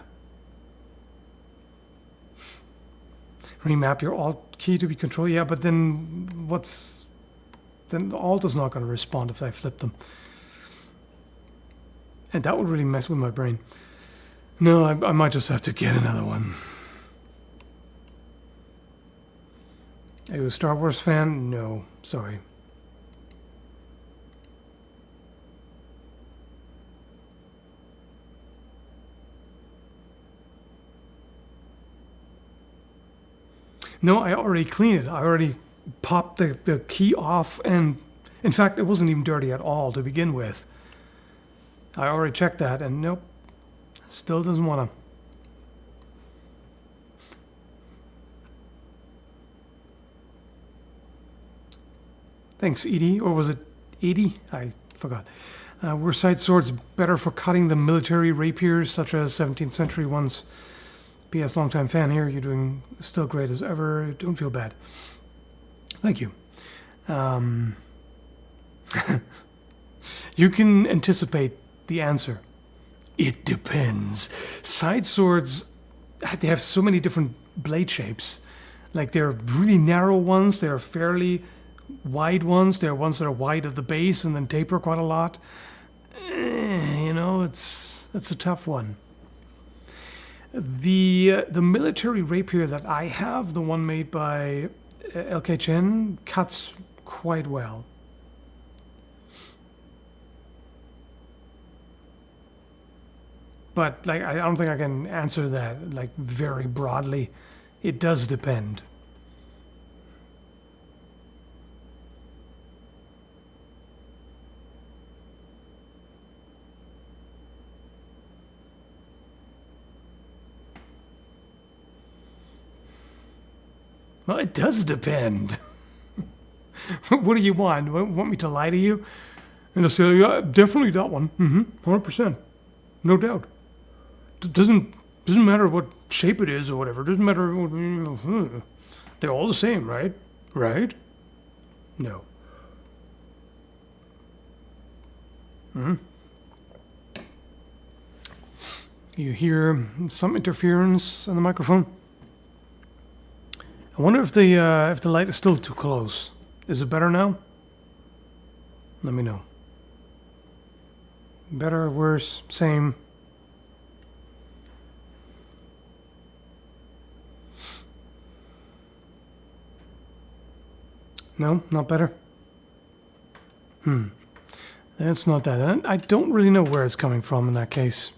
Remap your Alt key to be Control. Yeah, but then then the Alt is not going to respond if I flip them. And that would really mess with my brain. No, I might just have to get another one. Are you a Star Wars fan? No, sorry. No, I already cleaned it. I already popped the key off, and in fact, it wasn't even dirty at all to begin with. I already checked that, and nope, still doesn't want to. Thanks, Edie. Or was it Edie? I forgot. Were side swords better for cutting than military rapiers, such as 17th century ones? P.S. Longtime fan here. You're doing still great as ever. Don't feel bad. Thank you. You can anticipate the answer. It depends. Side swords, they have so many different blade shapes. Like there are really narrow ones. There are fairly wide ones. There are ones that are wide at the base and then taper quite a lot. It's a tough one. The military rapier that I have, the one made by LK Chen, cuts quite well. But I don't think I can answer that very broadly. It does depend. Well, it does depend. What do you want? Want me to lie to you? And to say, yeah, definitely that one. 100%. No doubt. Doesn't matter what shape it is or whatever. It doesn't matter. They're all the same, right? Right? No. You hear some interference on the microphone? I wonder if the light is still too close. Is it better now? Let me know. Better, worse, same? No, not better? That's not that. I don't really know where it's coming from in that case.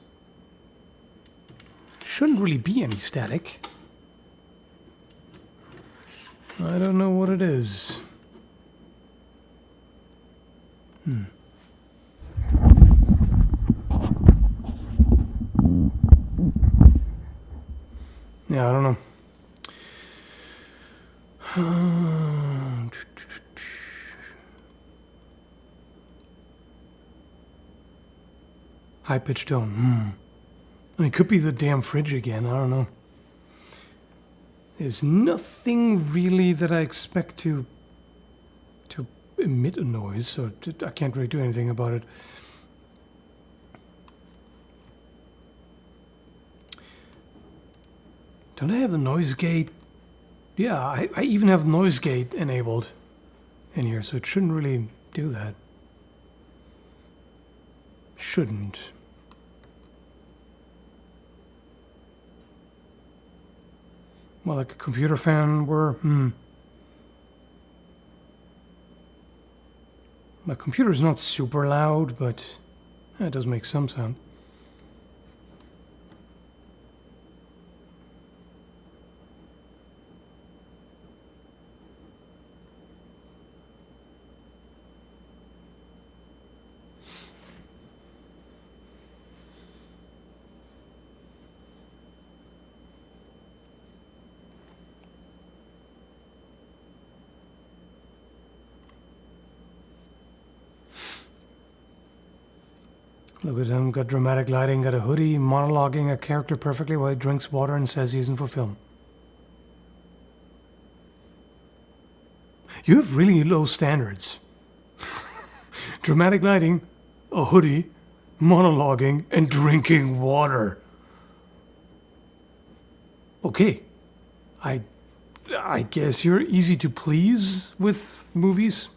Shouldn't really be any static. I don't know what it is. Yeah, I don't know. High-pitched tone. I mean, it could be the damn fridge again. I don't know. There's nothing really that I expect to emit a noise, so I can't really do anything about it. Don't I have the noise gate? Yeah, I even have noise gate enabled in here, so it shouldn't really do that. Shouldn't. Well, like a computer fan were, My computer's not super loud, but it does make some sound. Look at him, got dramatic lighting, got a hoodie, monologuing a character perfectly while he drinks water and says he's in for film. You have really low standards. Dramatic lighting, a hoodie, monologuing, and drinking water. Okay. I guess you're easy to please with movies.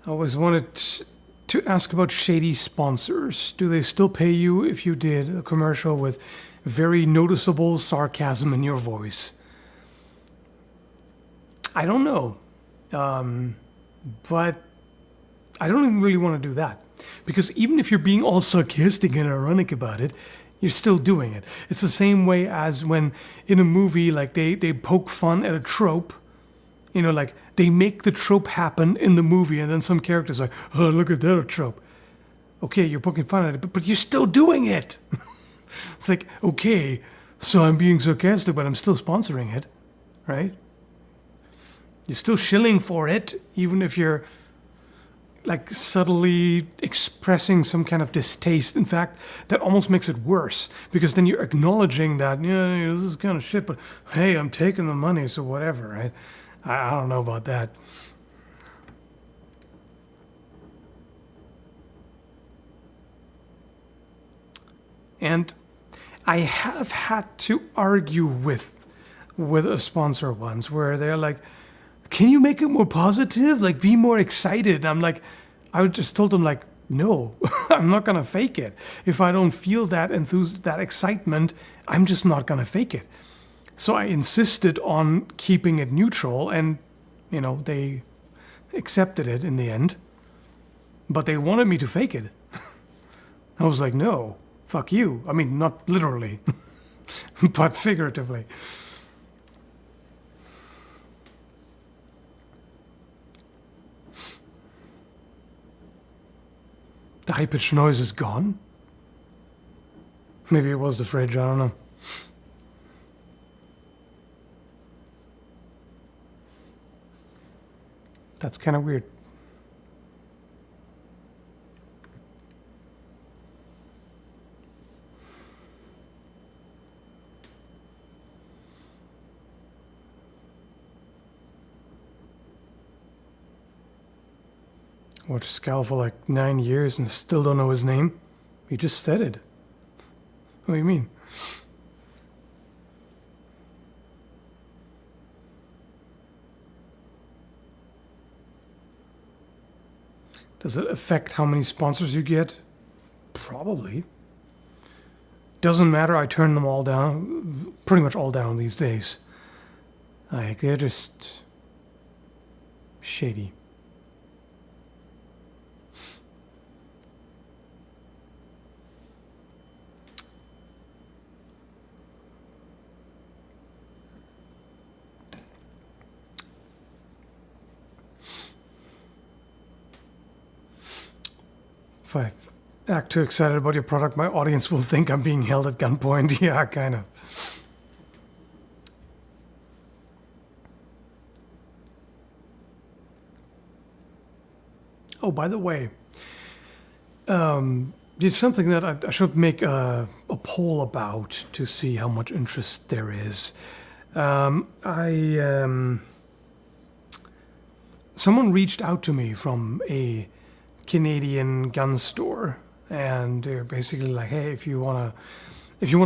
I always wanted to ask about shady sponsors. Do they still pay you if you did a commercial with very noticeable sarcasm in your voice? I don't know. But I don't even really want to do that. Because even if you're being all sarcastic and ironic about it, you're still doing it. It's the same way as when in a movie, like they poke fun at a trope. You know, like they make the trope happen in the movie, and then some characters are like, oh, look at that trope. Okay, you're poking fun at it, but you're still doing it. It's like, okay, so I'm being sarcastic, but I'm still sponsoring it, right? You're still shilling for it, even if you're like subtly expressing some kind of distaste. In fact, that almost makes it worse, because then you're acknowledging that, yeah, this is kind of shit, but hey, I'm taking the money, so whatever, right? I don't know about that. And I have had to argue with a sponsor once where they're like, can you make it more positive? Like, be more excited. I'm like, I just told them, like, no, I'm not going to fake it. If I don't feel that that excitement, I'm just not going to fake it. So I insisted on keeping it neutral, and, you know, they accepted it in the end. But they wanted me to fake it. I was like, no, fuck you. I mean, not literally, but figuratively. The high-pitched noise is gone? Maybe it was the fridge, I don't know. That's kind of weird. Watched Skal for like 9 years and still don't know his name. You just said it. What do you mean? Does it affect how many sponsors you get? Probably. Doesn't matter, I turn them all down, pretty much all down these days. Like, they're just shady. If I act too excited about your product, my audience will think I'm being held at gunpoint. Yeah, kind of. Oh, by the way, it's something that I should make a poll about to see how much interest there is. Someone reached out to me from a Canadian gun store, and they're basically like, "Hey, if you wanna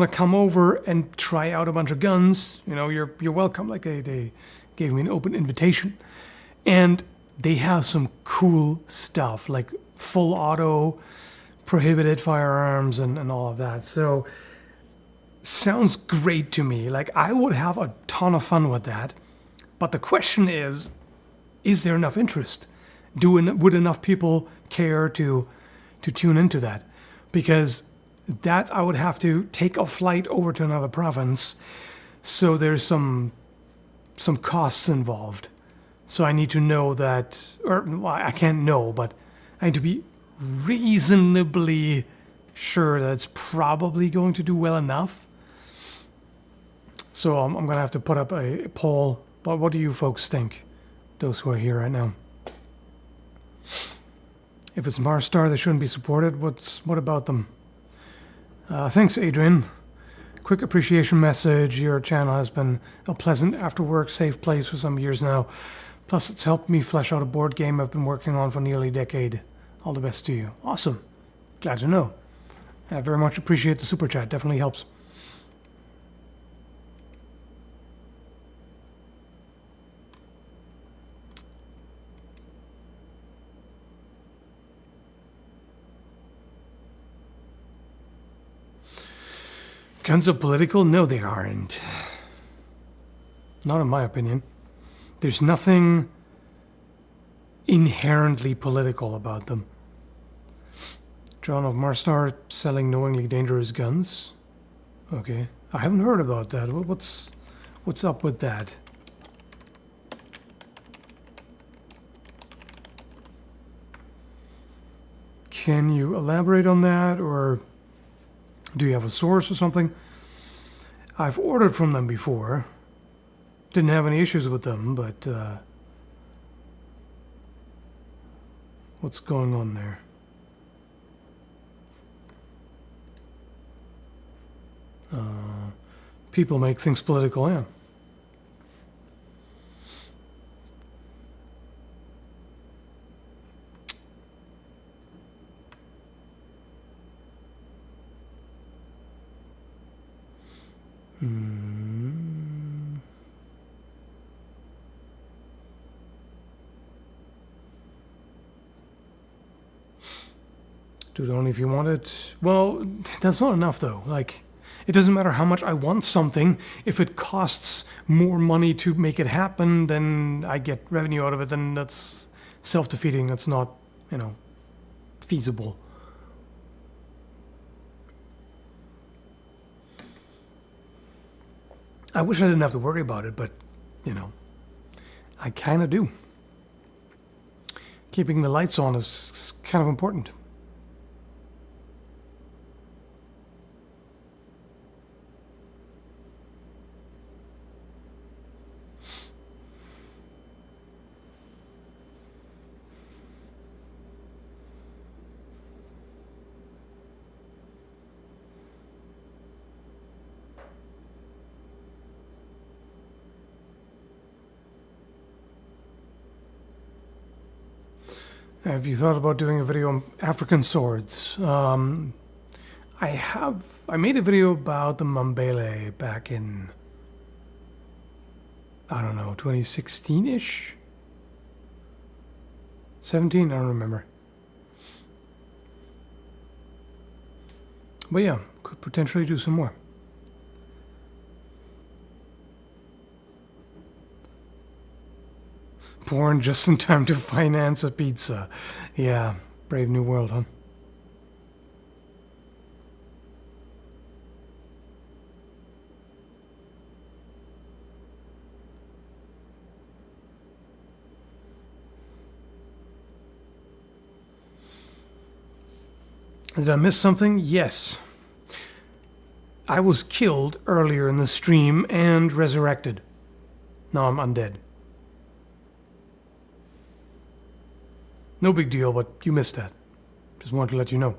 come over and try out a bunch of guns, you're welcome." Like they gave me an open invitation, and they have some cool stuff like full auto, prohibited firearms, and all of that. So sounds great to me. Like I would have a ton of fun with that. But the question is there enough interest? Would enough people care to tune into that? Because that I would have to take a flight over to another province, so there's some costs involved. So I need to know that, or well, I can't know, but I need to be reasonably sure that it's probably going to do well enough. So I'm going to have to put up a poll. But what do you folks think? Those who are here right now. If it's Marstar, they shouldn't be supported. What about them? Thanks, Adrian. Quick appreciation message. Your channel has been a pleasant after-work safe place for some years now. Plus, it's helped me flesh out a board game I've been working on for nearly a decade. All the best to you. Awesome. Glad to know. I very much appreciate the super chat. Definitely helps. Guns are political? No, they aren't. Not in my opinion. There's nothing inherently political about them. John of Marstar selling knowingly dangerous guns? Okay. I haven't heard about that. What's up with that? Can you elaborate on that, or do you have a source or something? I've ordered from them before. Didn't have any issues with them, but what's going on there? People make things political, yeah. Do it only if you want it. Well, that's not enough though. Like, it doesn't matter how much I want something. If it costs more money to make it happen, then I get revenue out of it. Then that's self-defeating. That's not, feasible. I wish I didn't have to worry about it, but, I kind of do. Keeping the lights on is kind of important. Have you thought about doing a video on African swords? I made a video about the Mambele back in, I don't know, 2016-ish? 17? I don't remember. But yeah, could potentially do some more. Born just in time to finance a pizza. Yeah, brave new world, huh? Did I miss something? Yes. I was killed earlier in the stream and resurrected. Now I'm undead. No big deal, but you missed that. Just wanted to let you know.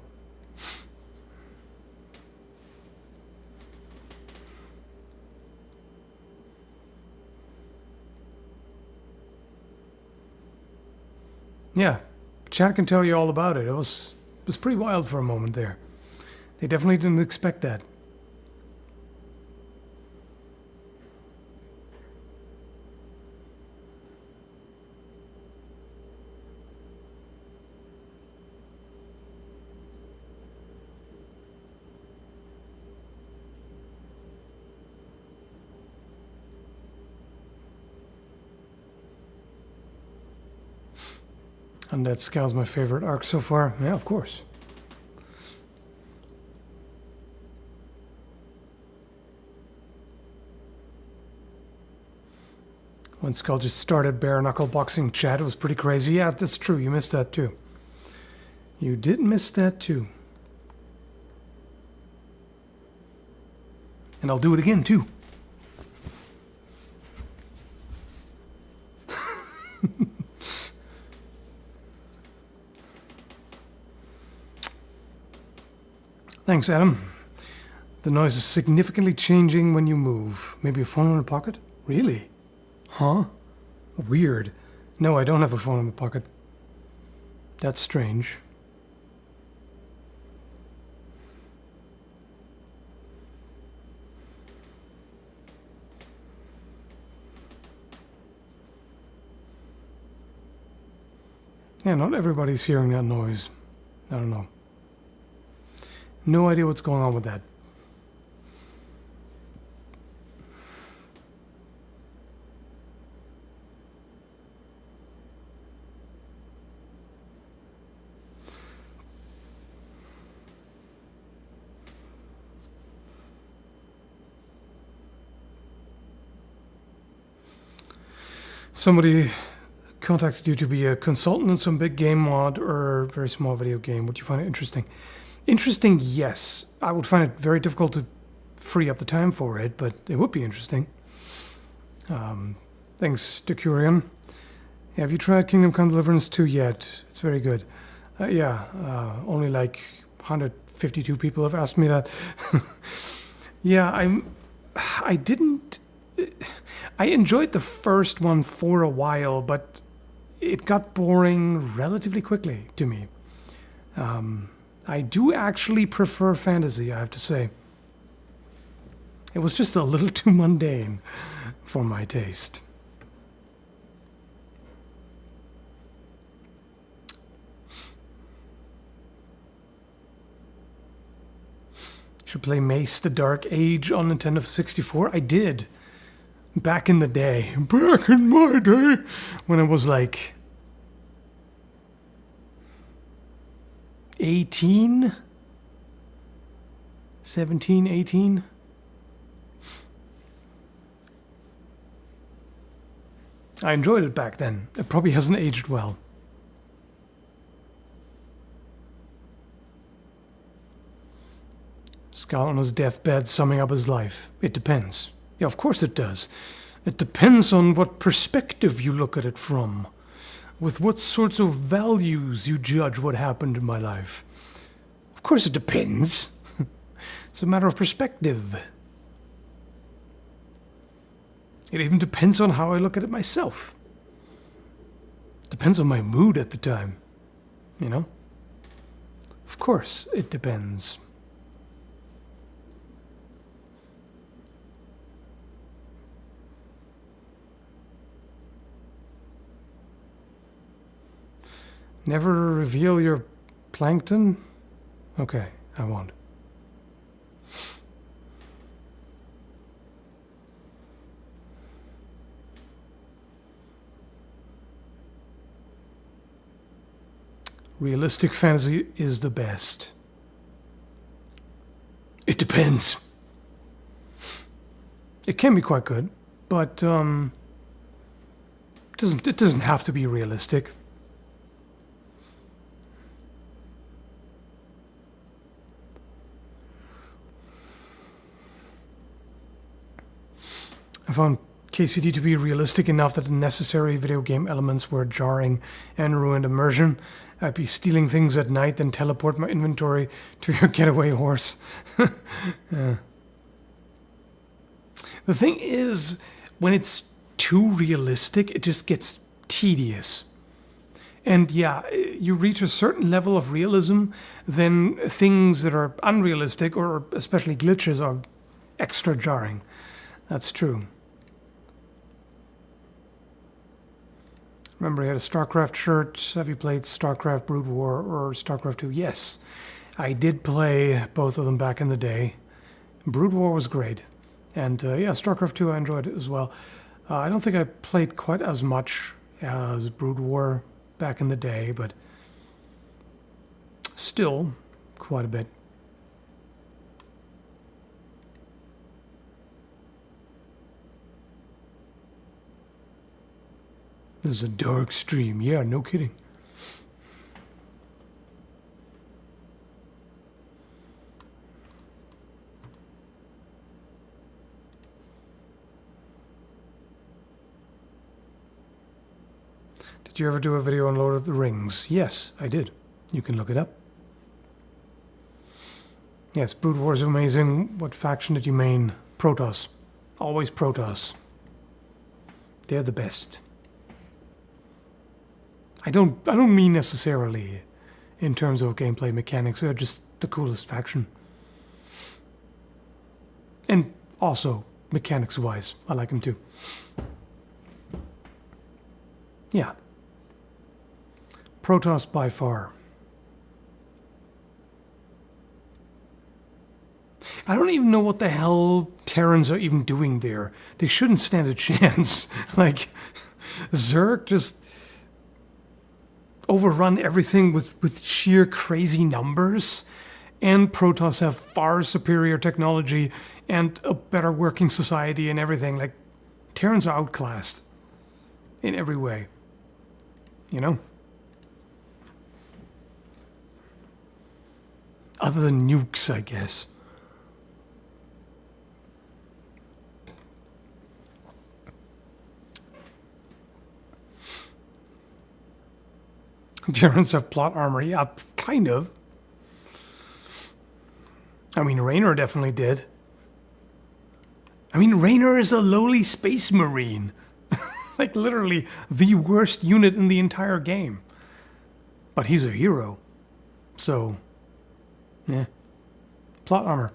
Yeah, chat can tell you all about it. It was pretty wild for a moment there. They definitely didn't expect that. And that Skall's my favorite arc so far. Yeah, of course. When Skall just started bare knuckle boxing chat, it was pretty crazy. Yeah, that's true. You missed that too. You did miss that too. And I'll do it again too. Thanks, Adam. The noise is significantly changing when you move. Maybe a phone in your pocket? Really? Huh? Weird. No, I don't have a phone in my pocket. That's strange. Yeah, not everybody's hearing that noise. I don't know. No idea what's going on with that. Somebody contacted you to be a consultant in some big game mod or very small video game. Would you find it interesting? Interesting, yes. I would find it very difficult to free up the time for it, but it would be interesting. Thanks, Decurion. Yeah, have you tried Kingdom Come Deliverance 2 yet? It's very good. Only like 152 people have asked me that. Yeah, I didn't... I enjoyed the first one for a while, but it got boring relatively quickly to me. I do actually prefer fantasy, I have to say. It was just a little too mundane for my taste. Should play Mace the Dark Age on Nintendo 64? I did. Back in the day. Back in my day. When I was like 18? 17, 18? I enjoyed it back then. It probably hasn't aged well. Skall on his deathbed summing up his life. It depends. Yeah, of course it does. It depends on what perspective you look at it from. With what sorts of values you judge what happened in my life. Of course it depends. It's a matter of perspective. It even depends on how I look at it myself. Depends on my mood at the time. You know? Of course it depends. Never reveal your plankton? Okay, I won't. Realistic fantasy is the best. It depends. It can be quite good, but it doesn't have to be realistic. I found KCD to be realistic enough that the necessary video game elements were jarring and ruined immersion. I'd be stealing things at night, then teleport my inventory to your getaway horse. Yeah. The thing is, when it's too realistic, it just gets tedious. And yeah, you reach a certain level of realism, then things that are unrealistic, or especially glitches, are extra jarring. That's true. Remember, he had a StarCraft shirt. Have you played StarCraft Brood War or StarCraft 2? Yes. I did play both of them back in the day. Brood War was great. And yeah, StarCraft 2 I enjoyed it as well. I don't think I played quite as much as Brood War back in the day, but still quite a bit. This is a dark stream. Yeah, no kidding. Did you ever do a video on Lord of the Rings? Yes, I did. You can look it up. Yes, Brood War is amazing. What faction did you main? Protoss. Always Protoss. They're the best. I don't mean necessarily in terms of gameplay mechanics. They're just the coolest faction. And also, mechanics-wise, I like them too. Yeah. Protoss by far. I don't even know what the hell Terrans are even doing there. They shouldn't stand a chance. Like, Zerg just overrun everything with sheer crazy numbers, and Protoss have far superior technology and a better working society and everything. Like, Terrans are outclassed in every way. You know? Other than nukes, I guess. Terrans have plot armor. Yeah, kind of. I mean, Raynor definitely did. I mean, Raynor is a lowly space marine. Like, literally the worst unit in the entire game. But he's a hero. So, yeah. Plot armor.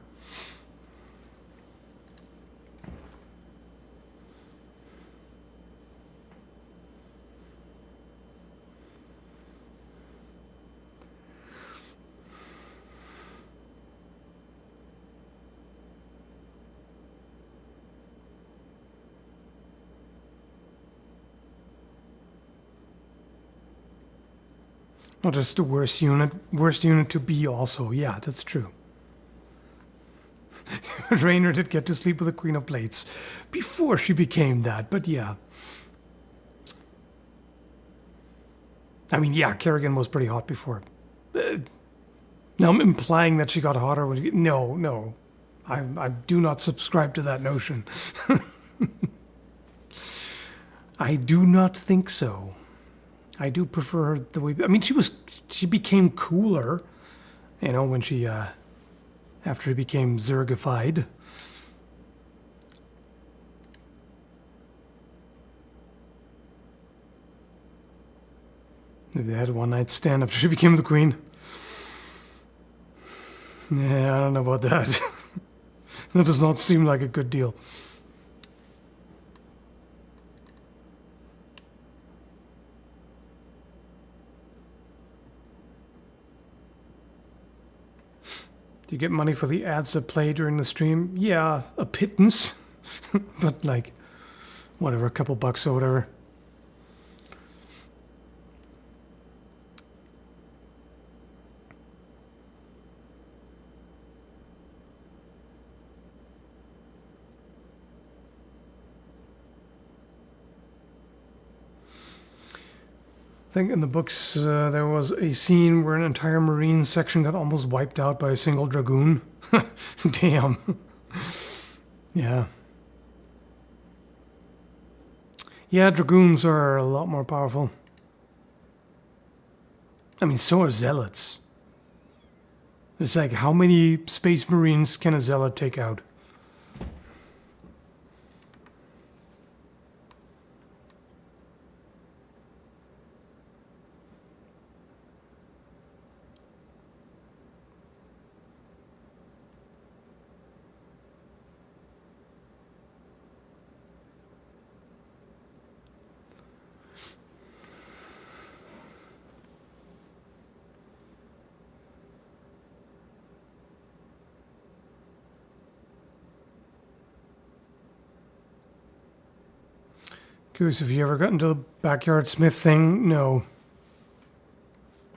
Not just the worst unit to be also. Yeah, that's true. Raynor did get to sleep with the Queen of Blades before she became that, but yeah. I mean, yeah, Kerrigan was pretty hot before. Now I'm implying that she got hotter when no. I do not subscribe to that notion. I do not think so. I do prefer her the way... I mean, she became cooler, you know, when she, after she became Zergified. Maybe they had a one-night stand after she became the queen. Yeah, I don't know about that. That does not seem like a good deal. Do you get money for the ads that play during the stream? Yeah, a pittance. But like, whatever, a couple bucks or whatever. I think in the books there was a scene where an entire marine section got almost wiped out by a single dragoon. Damn. Yeah. Yeah, dragoons are a lot more powerful. I mean, so are zealots. It's like, how many space marines can a zealot take out? Goose, have you ever gotten to the backyard smith thing? No.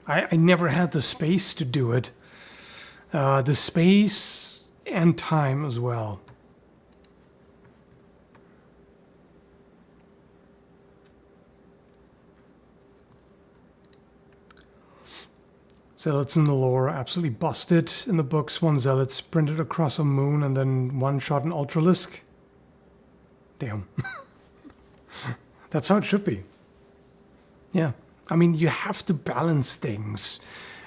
I never had the space to do it. The space and time as well. Zealots in the lore absolutely busted in the books. One zealot sprinted across a moon and then one shot an ultralisk. Damn. That's how it should be. Yeah. I mean, you have to balance things.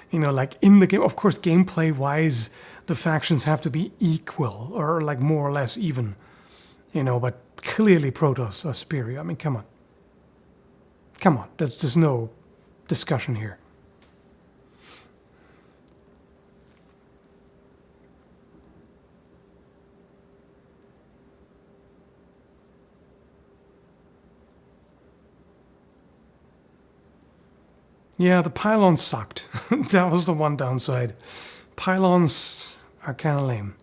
You know, like in the game, of course, gameplay-wise, the factions have to be equal or like more or less even. You know, but clearly Protoss are superior. I mean, come on. Come on. There's no discussion here. Yeah, the pylons sucked. That was the one downside. Pylons are kind of lame.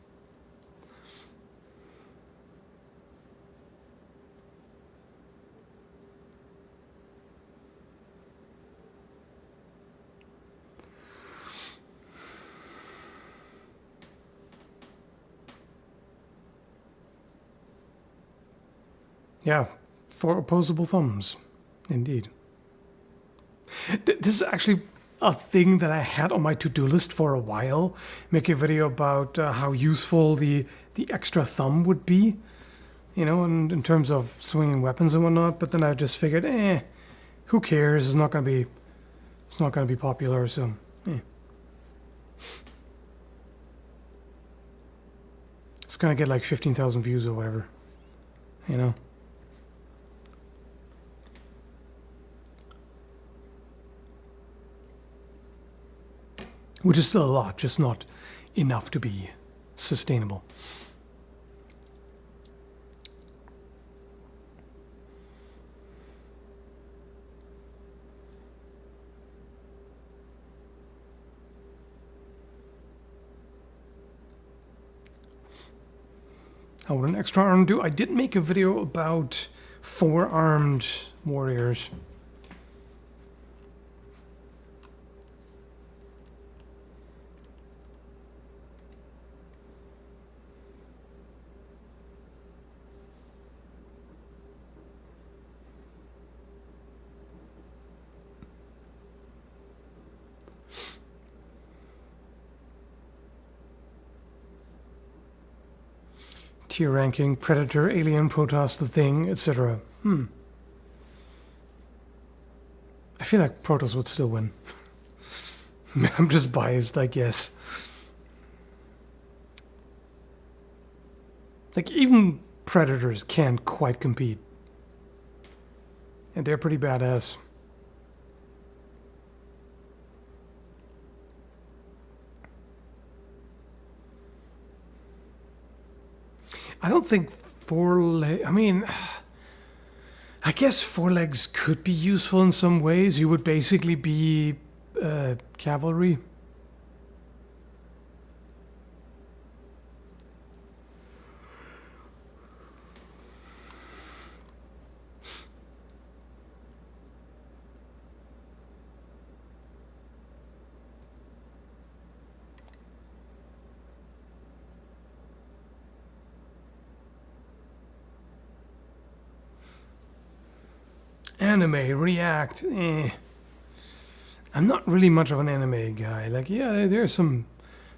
Yeah, 4 opposable thumbs. Indeed. This is actually a thing that I had on my to-do list for a while. Make a video about how useful the extra thumb would be, you know, in terms of swinging weapons and whatnot. But then I just figured, who cares? It's not gonna be popular, so. It's gonna get like 15,000 views or whatever, you know. Which is still a lot, just not enough to be sustainable. How would an extra arm do? I did make a video about 4-armed warriors. Tier ranking, Predator, Alien, Protoss, The Thing, etc. I feel like Protoss would still win. I'm just biased, I guess. Like, even Predators can't quite compete. And they're pretty badass. I don't think I mean, I guess 4 legs could be useful in some ways. You would basically be cavalry. Anime, React, I'm not really much of an anime guy. Like, yeah, there's some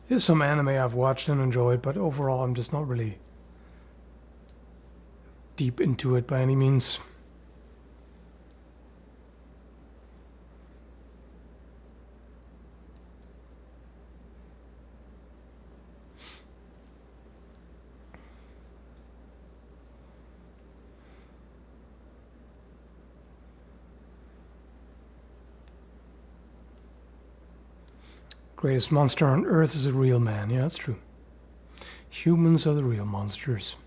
anime I've watched and enjoyed, but overall I'm just not really deep into it by any means. Greatest monster on Earth is a real man. Yeah, that's true. Humans are the real monsters.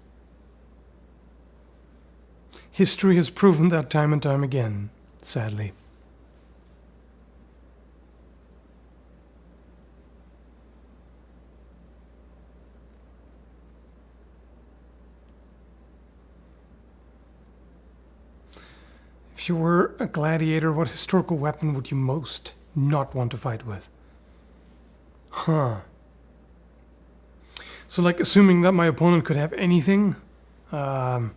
History has proven that time and time again, sadly. If you were a gladiator, what historical weapon would you most not want to fight with? Huh. So, like, assuming that my opponent could have anything, well,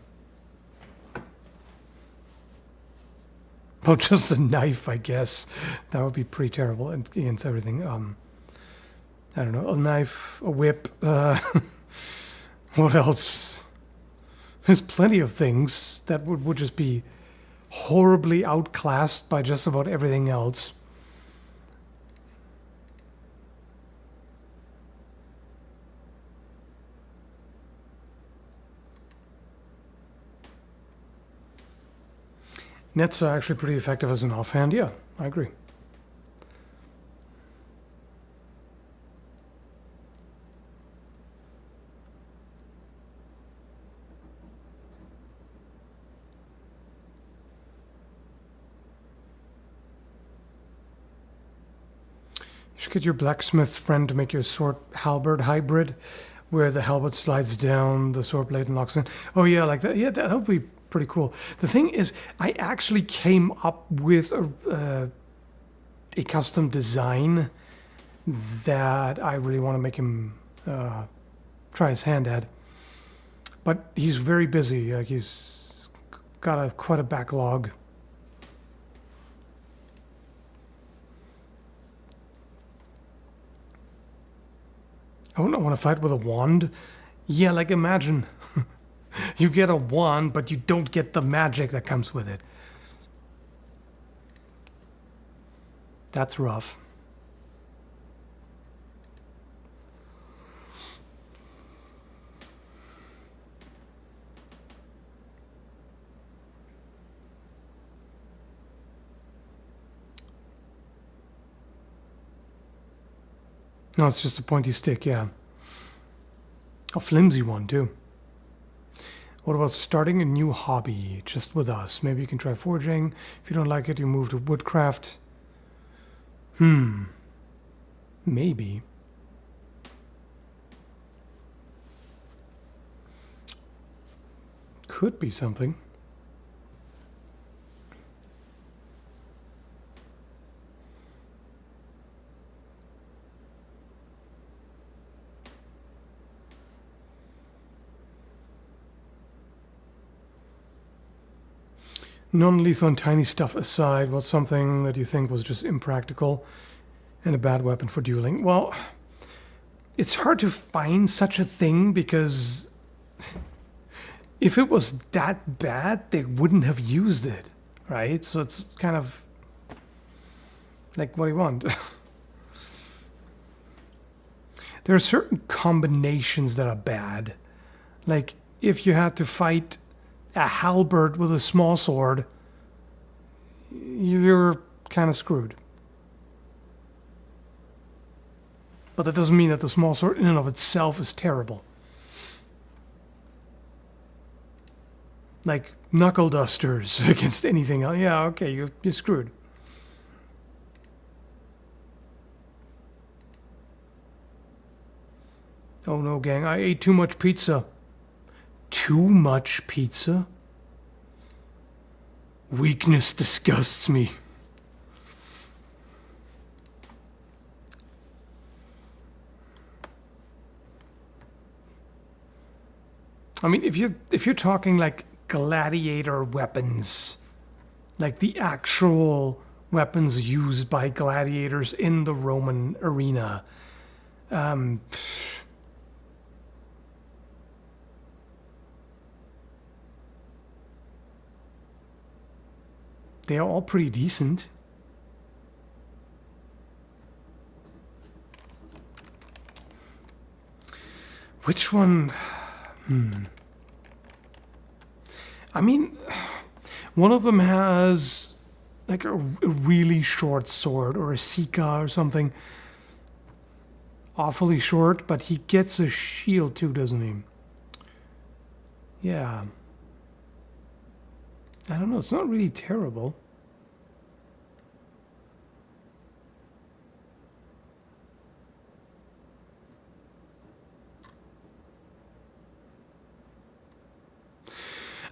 just a knife, I guess. That would be pretty terrible against everything. I don't know, a knife, a whip, what else? There's plenty of things that would just be horribly outclassed by just about everything else. Nets are actually pretty effective as an offhand. Yeah, I agree. You should get your blacksmith friend to make your sword halberd hybrid, where the halberd slides down the sword blade and locks in. Oh yeah, like that. Yeah, that would be pretty cool. The thing is, I actually came up with a custom design that I really want to make him try his hand at. But he's very busy. Like, he's got quite a backlog. I wouldn't want to fight with a wand. Yeah, like, imagine you get a wand, but you don't get the magic that comes with it. That's rough. No, it's just a pointy stick, yeah. A flimsy one, too. What about starting a new hobby, just with us? Maybe you can try forging. If you don't like it, you move to woodcraft. Maybe. Could be something. Non-lethal and tiny stuff aside, what's something that you think was just impractical and a bad weapon for dueling? Well, it's hard to find such a thing because if it was that bad, they wouldn't have used it, right? So it's kind of like, what do you want? There are certain combinations that are bad. Like, if you had to fight a halberd with a small sword, you're kind of screwed. But that doesn't mean that the small sword in and of itself is terrible. Like knuckle dusters against anything else. Yeah, okay, you're screwed. Oh no, gang, I ate too much pizza. Too much pizza? Weakness disgusts me. I mean, if you're talking like gladiator weapons, like the actual weapons used by gladiators in the Roman arena, they are all pretty decent. Which one? I mean, one of them has like a really short sword or a sika or something. awfully short, but he gets a shield too, doesn't he? Yeah. I don't know, it's not really terrible.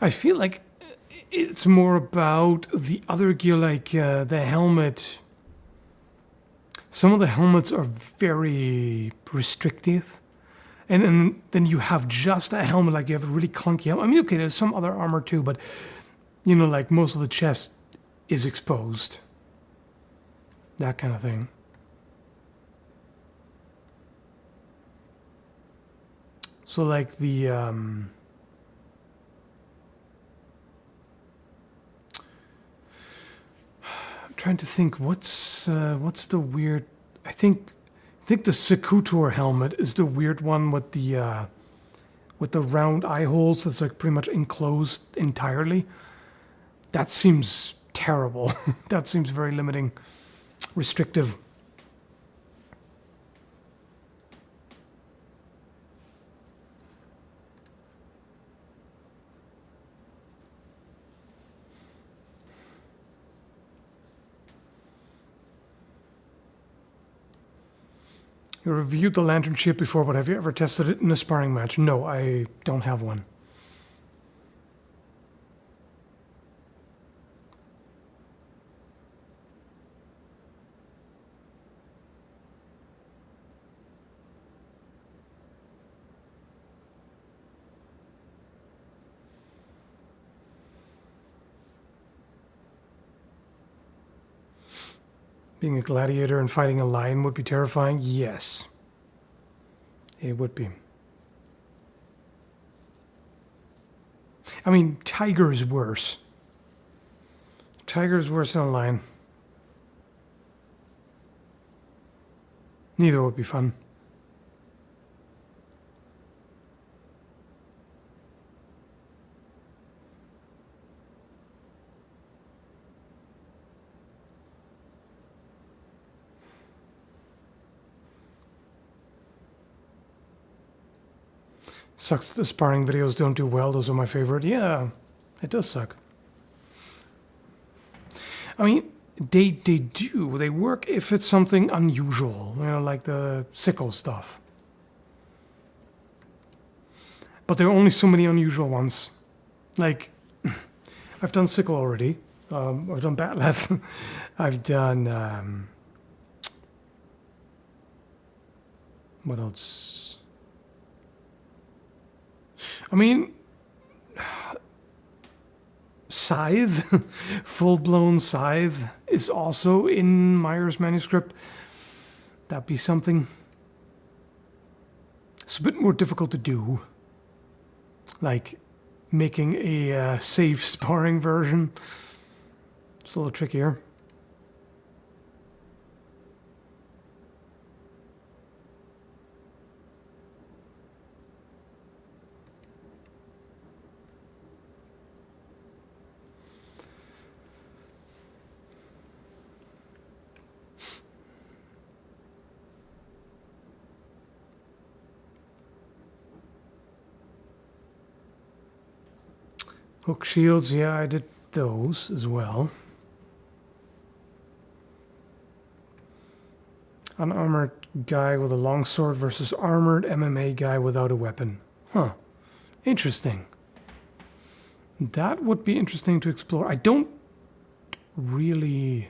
I feel like it's more about the other gear, like the helmet. Some of the helmets are very restrictive. And then you have just a helmet, like you have a really clunky helmet. I mean, okay, there's some other armor too, but, you know, like most of the chest is exposed. That kind of thing. So like the... I'm trying to think, what's the weird... I think the Secutor helmet is the weird one with the round eye holes that's like pretty much enclosed entirely. That seems terrible. That seems very limiting, restrictive. You reviewed the lantern ship before, but have you ever tested it in a sparring match? No, I don't have one. Being a gladiator and fighting a lion would be terrifying? Yes. It would be. I mean, tiger is worse. Tiger is worse than a lion. Neither would be fun. Sucks that the sparring videos don't do well. Those are my favorite. Yeah, it does suck. I mean, they do. They work if it's something unusual, you know, like the sickle stuff. But there are only so many unusual ones. Like, I've done sickle already. I've done batleth. I've done... what else? I mean, scythe, full-blown scythe is also in Meyer's manuscript. That'd be something. It's a bit more difficult to do. Like making a safe sparring version. It's a little trickier. Hook shields, yeah, I did those as well. Unarmored guy with a longsword versus armored MMA guy without a weapon. Huh. Interesting. That would be interesting to explore. I don't really...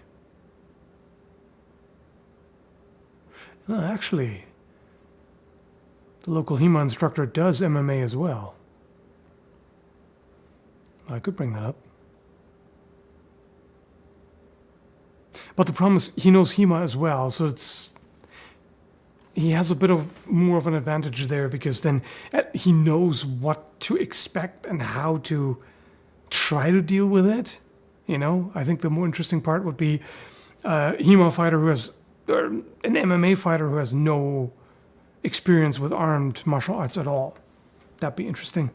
No, actually, the local HEMA instructor does MMA as well. I could bring that up. But the problem is he knows HEMA as well, so he has a bit of more of an advantage there because then he knows what to expect and how to try to deal with it. You know, I think the more interesting part would be a HEMA fighter who has, or an MMA fighter who has no experience with armed martial arts at all. That'd be interesting.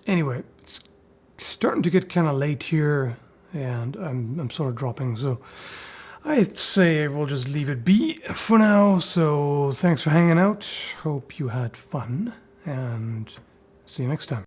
Anyway, it's starting to get kind of late here, and I'm sort of dropping, so I'd say we'll just leave it be for now. So thanks for hanging out. Hope you had fun, and see you next time.